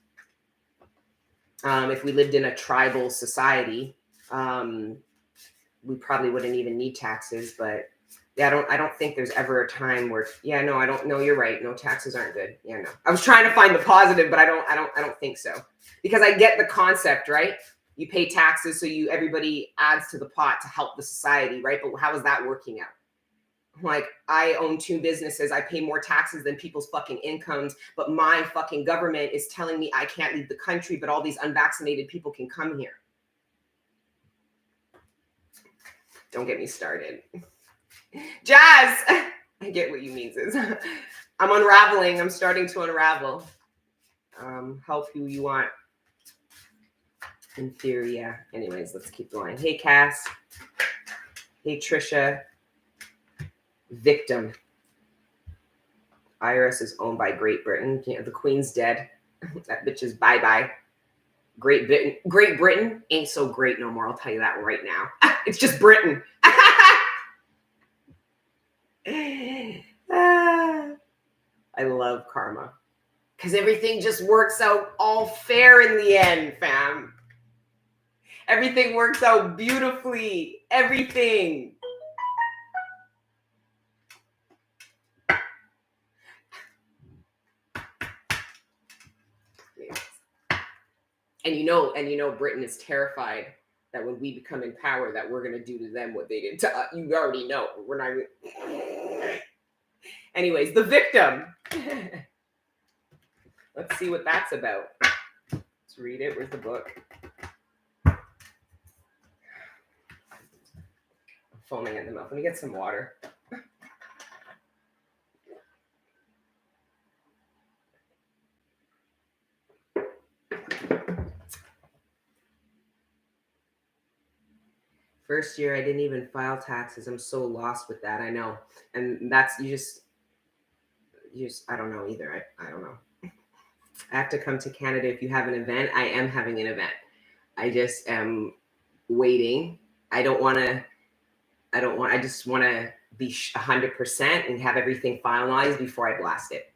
If we lived in a tribal society, we probably wouldn't even need taxes, but Yeah, I don't think there's ever a time where, yeah, no, I don't know. You're right. No, taxes aren't good. Yeah, no. I was trying to find the positive, but I don't think so. Because I get the concept, right? You pay taxes, so everybody adds to the pot to help the society, right? But how is that working out? Like, I own 2 businesses. I pay more taxes than people's fucking incomes, but my fucking government is telling me I can't leave the country, but all these unvaccinated people can come here. Don't get me started. Jazz! I get what you mean, sis. I'm unraveling. I'm starting to unravel. Help who you want. In theory, yeah. Anyways, let's keep going. Hey, Cass. Hey, Trisha. Victim. IRS is owned by Great Britain. The Queen's dead. That bitch is bye-bye. Great Britain ain't so great no more. I'll tell you that right now. It's just Britain. I love karma. Because everything just works out all fair in the end, fam. Everything works out beautifully. Everything. And you know, Britain is terrified that when we become in power, that we're gonna do to them what they did to us. You already know. We're not. Anyways, the victim. Let's see what that's about. Let's read it. Where's the book? I'm foaming at the mouth. Let me get some water. First year, I didn't even file taxes. I'm so lost with that. I know. And that's, you just, I don't know either. I don't know. I have to come to Canada if you have an event. I am having an event. I just am waiting. I just want to be 100% and have everything finalized before I blast it.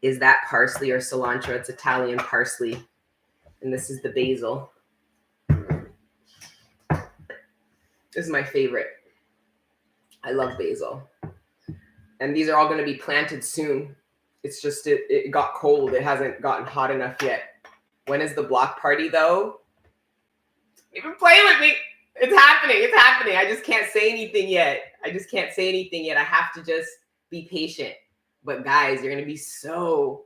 Is that parsley or cilantro? It's Italian parsley. And this is the basil. This is my favorite. I love basil. And these are all going to be planted soon. It's just, it got cold. It hasn't gotten hot enough yet. When is the block party, though? Even play with me. It's happening. It's happening. I just can't say anything yet. I have to just be patient. But guys, you're going to be so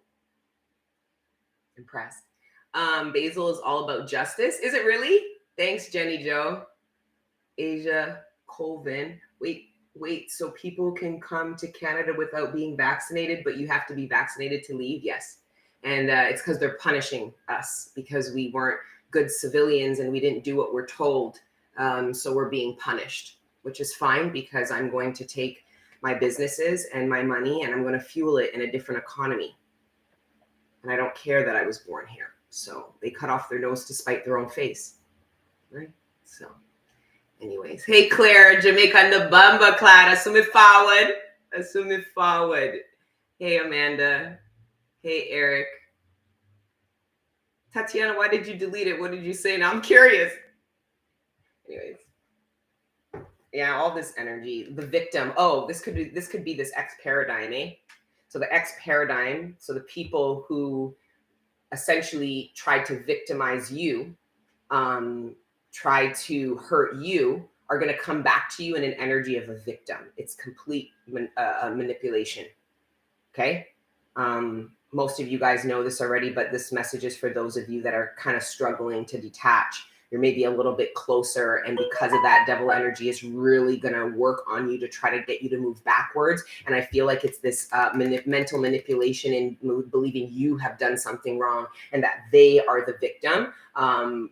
impressed. Basil is all about justice. Is it really? Thanks, Jenny Joe. Asia Colvin. Wait, so people can come to Canada without being vaccinated, but you have to be vaccinated to leave? Yes. And it's because they're punishing us because we weren't good civilians and we didn't do what we're told. So we're being punished, which is fine because I'm going to take my businesses and my money and I'm going to fuel it in a different economy. And I don't care that I was born here. So they cut off their nose to spite their own face. Right? So anyways. Hey, Claire, Jamaica Nabamba, Clara. Assume it forward. Hey, Amanda. Hey, Eric. Tatiana, why did you delete it? What did you say? Now I'm curious. Anyways. Yeah, all this energy. The victim. Oh, this could be this X paradigm, eh? So the X paradigm, so the people who essentially tried to victimize you, try to hurt you, are going to come back to you in an energy of a victim. It's complete manipulation. Okay? Most of you guys know this already, but this message is for those of you that are kind of struggling to detach. You're maybe a little bit closer, and because of that, devil energy is really going to work on you to try to get you to move backwards. And I feel like it's this mental manipulation and believing you have done something wrong and that they are the victim.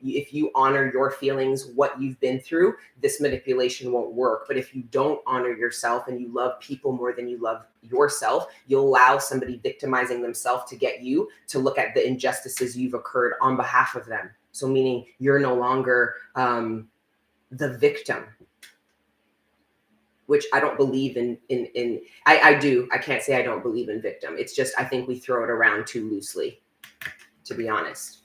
If you honor your feelings, what you've been through, this manipulation won't work. But if you don't honor yourself and you love people more than you love yourself, you'll allow somebody victimizing themselves to get you to look at the injustices you've occurred on behalf of them. So meaning you're no longer the victim, which I don't believe in. I do. I can't say I don't believe in victim. It's just I think we throw it around too loosely, to be honest.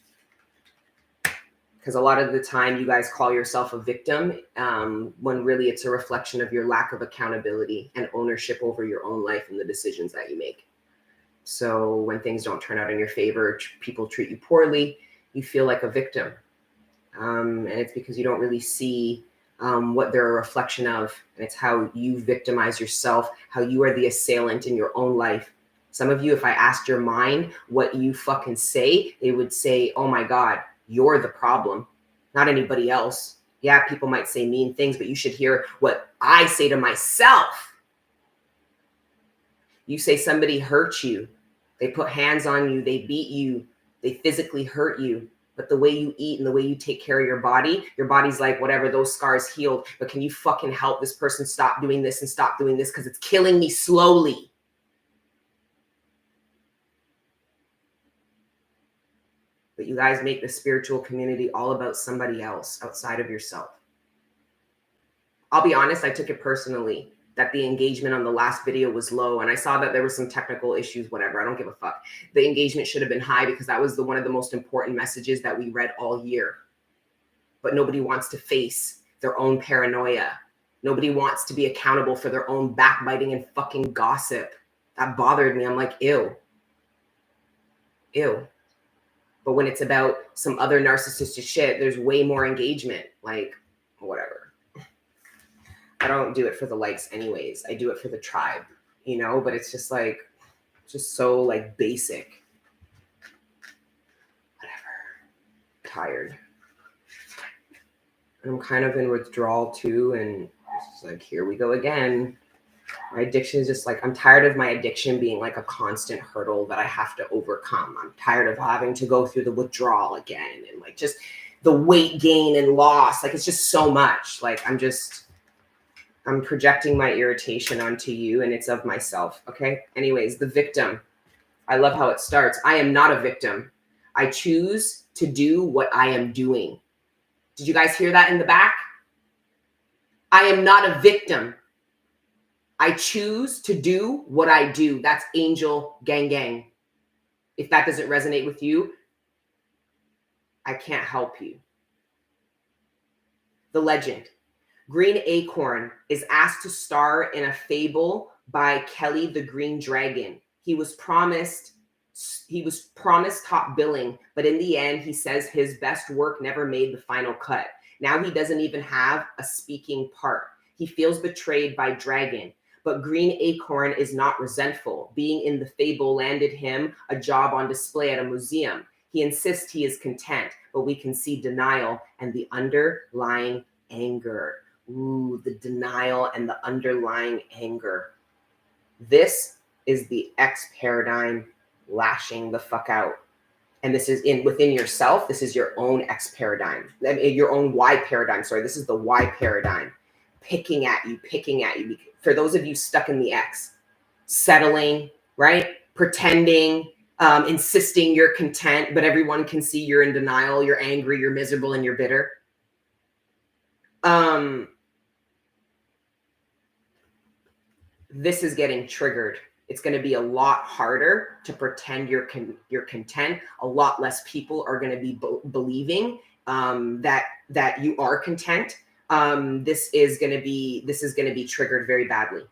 Because a lot of the time you guys call yourself a victim, when really it's a reflection of your lack of accountability and ownership over your own life and the decisions that you make. So when things don't turn out in your favor, people treat you poorly, you feel like a victim. And it's because you don't really see what they're a reflection of. And it's how you victimize yourself, how you are the assailant in your own life. Some of you, if I asked your mind what you fucking say, they would say, oh my God, you're the problem, not anybody else. Yeah, people might say mean things, but you should hear what I say to myself. You say somebody hurt you, they put hands on you, they beat you, they physically hurt you. But the way you eat and the way you take care of your body's like, whatever, those scars healed. But can you fucking help this person stop doing this and stop doing this? Because it's killing me slowly. But you guys make the spiritual community all about somebody else outside of yourself. I'll be honest, I took it personally that the engagement on the last video was low, and I saw that there were some technical issues, whatever. I don't give a fuck. The engagement should have been high because that was one of the most important messages that we read all year. But nobody wants to face their own paranoia. Nobody wants to be accountable for their own backbiting and fucking gossip. That bothered me. I'm like, ew. Ew. But when it's about some other narcissistic shit, there's way more engagement. Like, whatever. I don't do it for the likes anyways. I do it for the tribe, you know? But it's just like, just so like basic. Whatever. Tired. And I'm kind of in withdrawal too. And it's like, here we go again. My addiction is just like, I'm tired of my addiction being like a constant hurdle that I have to overcome. I'm tired of having to go through the withdrawal again and like just the weight gain and loss. Like, it's just so much. Like, I'm projecting my irritation onto you and it's of myself. Okay. Anyways, the victim. I love how it starts. I am not a victim. I choose to do what I am doing. Did you guys hear that in the back? I am not a victim. I choose to do what I do. That's Angel Gang Gang. If that doesn't resonate with you, I can't help you. The legend. Green Acorn is asked to star in a fable by Kelly the Green Dragon. He was promised top billing, but in the end, he says his best work never made the final cut. Now he doesn't even have a speaking part. He feels betrayed by Dragon. But Green Acorn is not resentful. Being in the fable landed him a job on display at a museum. He insists he is content, but we can see denial and the underlying anger. Ooh, the denial and the underlying anger. This is the X paradigm lashing the fuck out. And this is within yourself. This is your own X paradigm, your own Y paradigm. Sorry, this is the Y paradigm. Picking at you. For those of you stuck in the X, settling, right? Pretending, insisting you're content, but everyone can see you're in denial, you're angry, you're miserable, and you're bitter. This is getting triggered. It's going to be a lot harder to pretend you're content. A lot less people are going to be believing that you are content. This is going to be triggered very badly.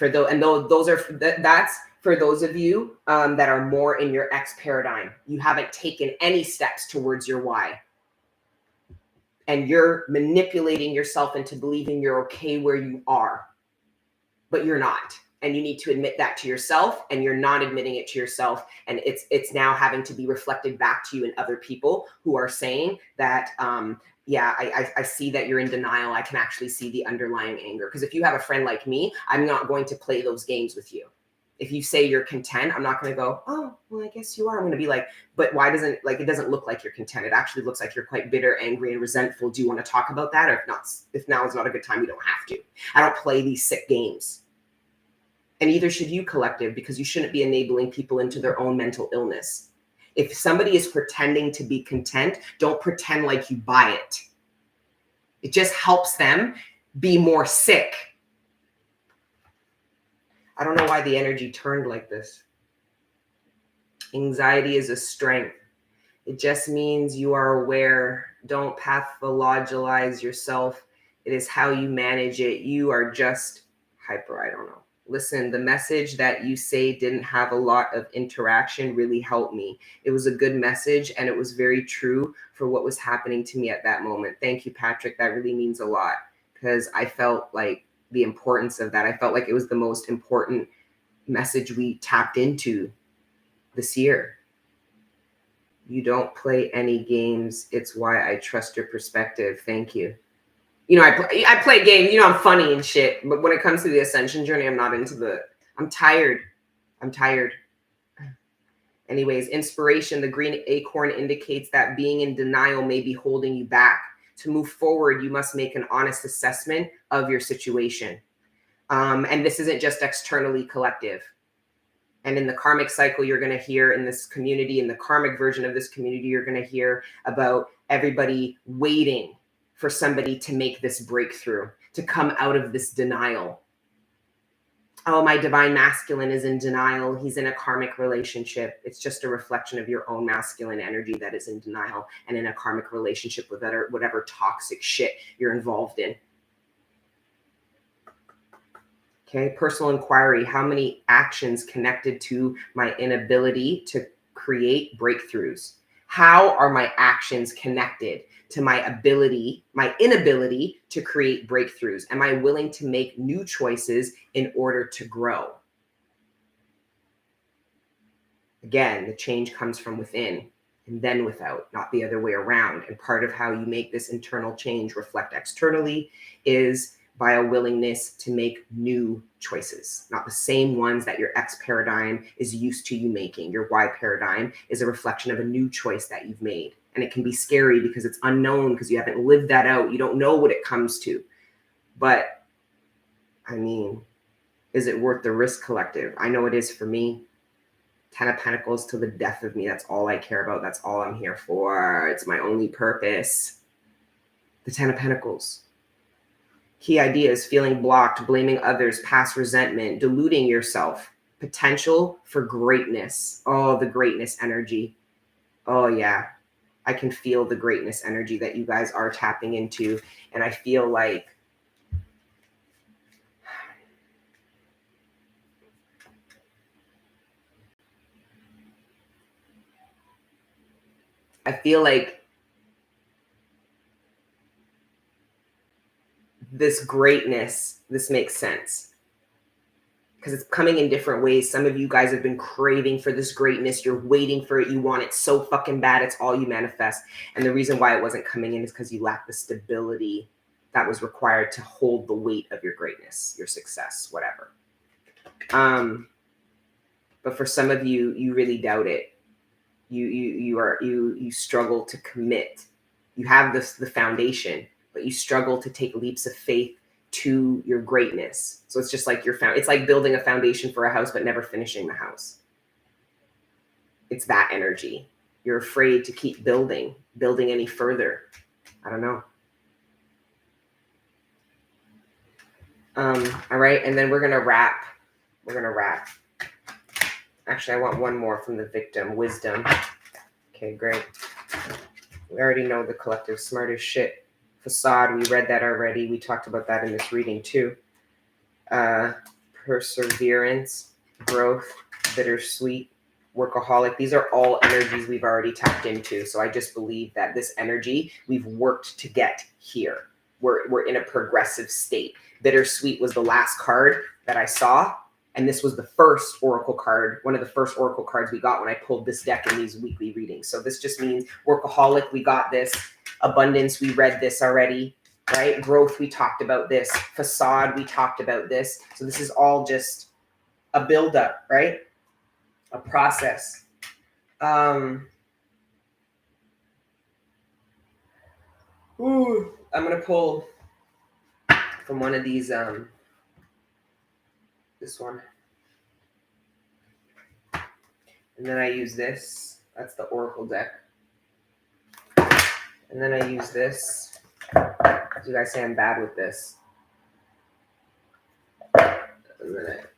That's for those of you that are more in your X paradigm. You haven't taken any steps towards your Y. And you're manipulating yourself into believing you're okay where you are, but you're not. And you need to admit that to yourself, and you're not admitting it to yourself. And it's now having to be reflected back to you and other people who are saying that, I see that you're in denial. I can actually see the underlying anger. Because if you have a friend like me, I'm not going to play those games with you. If you say you're content, I'm not going to go, oh, well, I guess you are. I'm going to be like, but why doesn't, like, it doesn't look like you're content. It actually looks like you're quite bitter, angry, and resentful. Do you want to talk about that? Or if not, if now is not a good time, you don't have to. I don't play these sick games. And neither should you, collective, because you shouldn't be enabling people into their own mental illness. If somebody is pretending to be content, don't pretend like you buy it. It just helps them be more sick. I don't know why the energy turned like this. Anxiety is a strength. It just means you are aware. Don't pathologize yourself. It is how you manage it. You are just hyper. I don't know. Listen, the message that you say didn't have a lot of interaction really helped me. It was a good message and it was very true for what was happening to me at that moment. Thank you, Patrick. That really means a lot because I felt like the importance of that. I felt like it was the most important message we tapped into this year. You don't play any games. It's why I trust your perspective. Thank you. You know, I play games. You know, I'm funny and shit. But when it comes to the ascension journey, I'm not into the. I'm tired. I'm tired. Anyways, inspiration. The green acorn indicates that being in denial may be holding you back. To move forward, you must make an honest assessment of your situation. And this isn't just externally collective. And in the karmic cycle, you're going to hear in this community, in the karmic version of this community, you're going to hear about everybody waiting for somebody to make this breakthrough, to come out of this denial. Oh, my divine masculine is in denial. He's in a karmic relationship. It's just a reflection of your own masculine energy that is in denial and in a karmic relationship with whatever toxic shit you're involved in. Okay, personal inquiry. How many actions connected to my inability to create breakthroughs? How are my actions connected to my inability to create breakthroughs? Am I willing to make new choices in order to grow? Again, the change comes from within and then without, not the other way around. And part of how you make this internal change reflect externally is by a willingness to make new choices, not the same ones that your X paradigm is used to you making. Your Y paradigm is a reflection of a new choice that you've made. And it can be scary because it's unknown, because you haven't lived that out. You don't know what it comes to. But I mean, is it worth the risk, collective? I know it is for me. 10 of Pentacles to the death of me. That's all I care about. That's all I'm here for. It's my only purpose. The 10 of Pentacles. Key ideas: feeling blocked, blaming others, past resentment, deluding yourself, potential for greatness. Oh, the greatness energy. Oh, yeah. I can feel the greatness energy that you guys are tapping into. And I feel like this greatness, this makes sense because it's coming in different ways. Some of you guys have been craving for this greatness. You're waiting for it. You want it so fucking bad. It's all you manifest. And the reason why it wasn't coming in is because you lack the stability that was required to hold the weight of your greatness, your success, whatever. But for some of you, you really doubt it. You struggle to commit. You have the foundation, but you struggle to take leaps of faith to your greatness. So it's just like it's like building a foundation for a house, but never finishing the house. It's that energy. You're afraid to keep building any further. I don't know. All right. And then we're going to wrap. Actually, I want one more from the victim. Wisdom. Okay, great. We already know the collective smart as shit. Facade, we read that already. We talked about that in this reading too. Perseverance, growth, bittersweet, workaholic. These are all energies we've already tapped into. So I just believe that this energy we've worked to get here. We're in a progressive state. Bittersweet was the last card that I saw. And this was the first oracle card, one of the first oracle cards we got when I pulled this deck in these weekly readings. So this just means workaholic, we got this. Abundance, we read this already, right? Growth, we talked about this. Facade, we talked about this. So this is all just a buildup, right? A process. I'm going to pull from one of these, this one. And then I use this. That's the oracle deck. And then I use this. You guys say I'm bad with this. And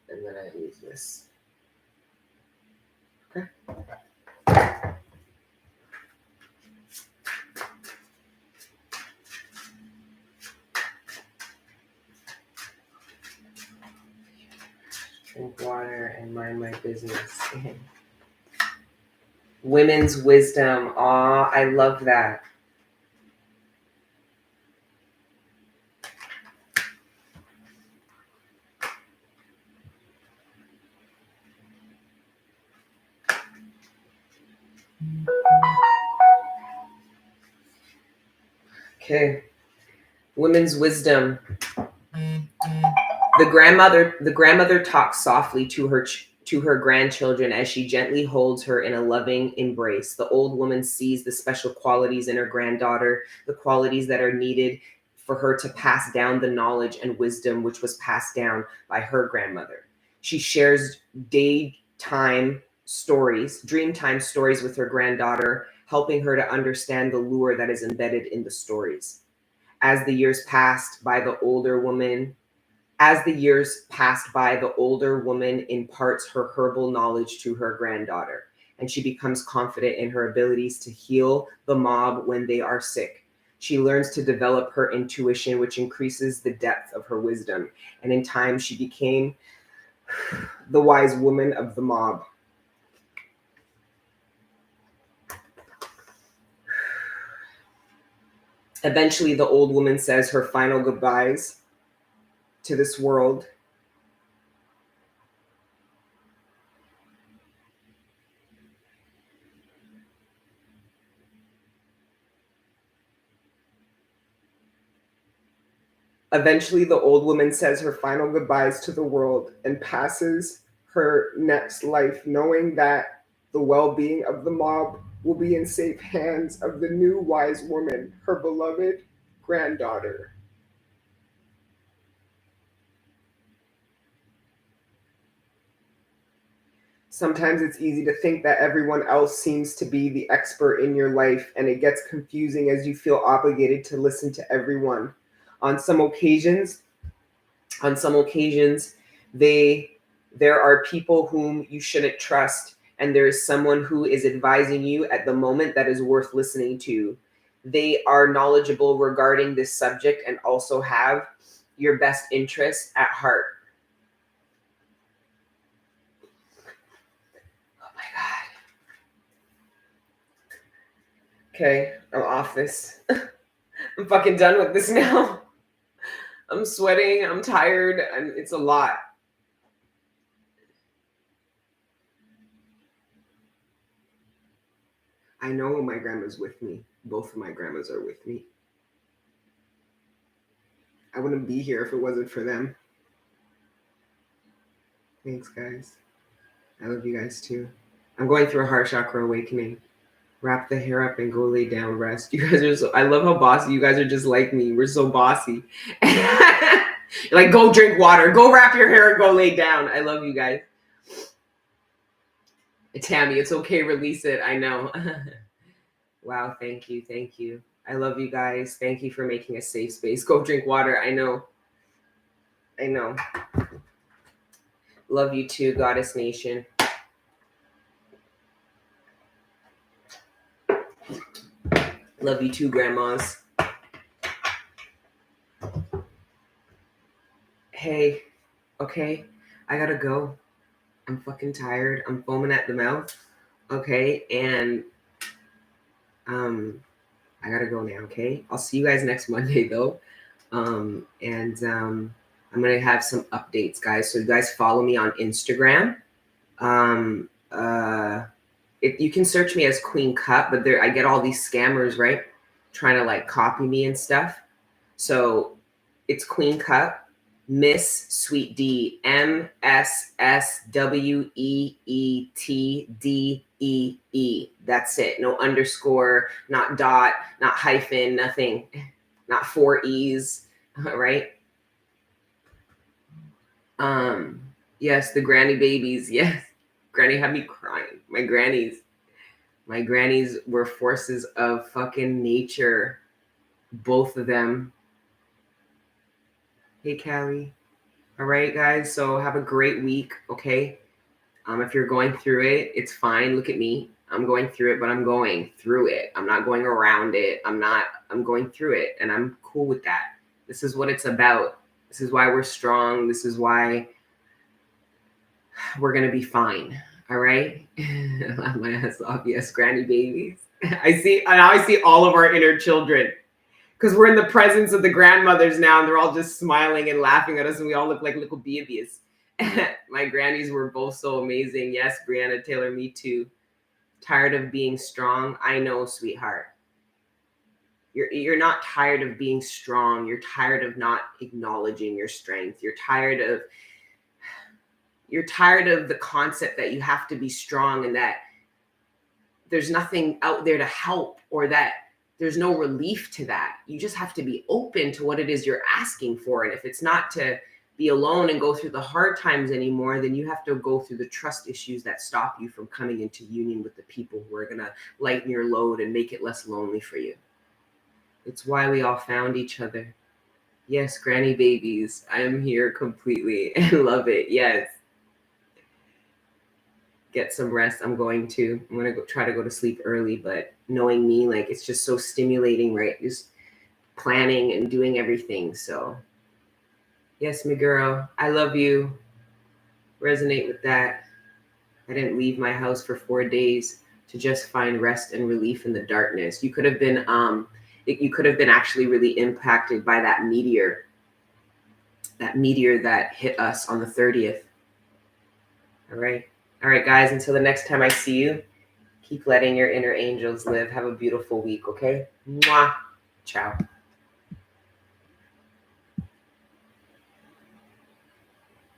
then I use this. Okay. Drink water and mind my business. Women's wisdom. Aw, I love that. Okay. Women's wisdom. The grandmother talks softly to her grandchildren as she gently holds her in a loving embrace. The old woman sees the special qualities in her granddaughter, the qualities that are needed for her to pass down the knowledge and wisdom which was passed down by her grandmother. She shares dreamtime stories with her granddaughter, helping her to understand the lure that is embedded in the stories. As the years passed by, the older woman imparts her herbal knowledge to her granddaughter, and she becomes confident in her abilities to heal the mob when they are sick. She learns to develop her intuition, which increases the depth of her wisdom, and in time she became the wise woman of the mob. Eventually, the old woman says her final goodbyes to this world. Eventually, the old woman says her final goodbyes to the world and passes her next life, knowing that the well-being of the mob will be in safe hands of the new wise woman, her beloved granddaughter. Sometimes it's easy to think that everyone else seems to be the expert in your life, and it gets confusing as you feel obligated to listen to everyone. On some occasions, there are people whom you shouldn't trust, and there is someone who is advising you at the moment that is worth listening to. They are knowledgeable regarding this subject and also have your best interests at heart. Oh my God. Okay, I'm off this. I'm fucking done with this now. I'm sweating, I'm tired, and it's a lot. I know my grandma's with me. Both of my grandmas are with me. I wouldn't be here if it wasn't for them. Thanks, guys. I love you guys too. I'm going through a heart chakra awakening. Wrap the hair up and go lay down, rest. You guys are so, I love how bossy you guys are, just like me. We're so bossy. You're like, go drink water, go wrap your hair and go lay down. I love you guys. Tammy, it's okay, release it. I know. Wow, thank you. Thank you. I love you guys. Thank you for making a safe space. Go drink water. I know. I know. Love you too, Goddess Nation. Love you too, grandmas. Hey, okay, I gotta go. I'm fucking tired. I'm foaming at the mouth. Okay, and I gotta go now. Okay, I'll see you guys next Monday though. I'm gonna have some updates, guys. So you guys follow me on Instagram. You can search me as Queen Cup, but I get all these scammers, right, trying to like copy me and stuff. So it's Queen Cup, Miss Sweet D, MSSWEETDEE. That's it. No underscore, not dot, not hyphen, nothing, not 4 E's, right? Yes, the granny babies. Yes. Granny had me crying. My grannies were forces of fucking nature. Both of them. Hey, Callie. All right, guys. So have a great week. Okay. If you're going through it, it's fine. Look at me. I'm going through it, but I'm going through it. I'm not going around it. I'm going through it, and I'm cool with that. This is what it's about. This is why we're strong. This is why We're going to be fine. All right. Laugh my ass off. Yes, granny babies. I see all of our inner children because we're in the presence of the grandmothers now and they're all just smiling and laughing at us and we all look like little babies. My grannies were both so amazing. Yes, Brianna Taylor, me too. Tired of being strong. I know, sweetheart. You're not tired of being strong. You're tired of not acknowledging your strength. You're tired of the concept that you have to be strong and that there's nothing out there to help or that there's no relief to that. You just have to be open to what it is you're asking for. And if it's not to be alone and go through the hard times anymore, then you have to go through the trust issues that stop you from coming into union with the people who are going to lighten your load and make it less lonely for you. It's why we all found each other. Yes, granny babies, I am here completely and love it. Yes. Get some rest. I'm going to try to go to sleep early, but knowing me, like, it's just so stimulating, right? Just planning and doing everything. So yes, my girl, I love you. Resonate with that. I didn't leave my house for 4 days to just find rest and relief in the darkness. You could have been actually really impacted by that meteor that hit us on the 30th. All right, guys, until the next time I see you, keep letting your inner angels live. Have a beautiful week, okay? Mwah. Ciao.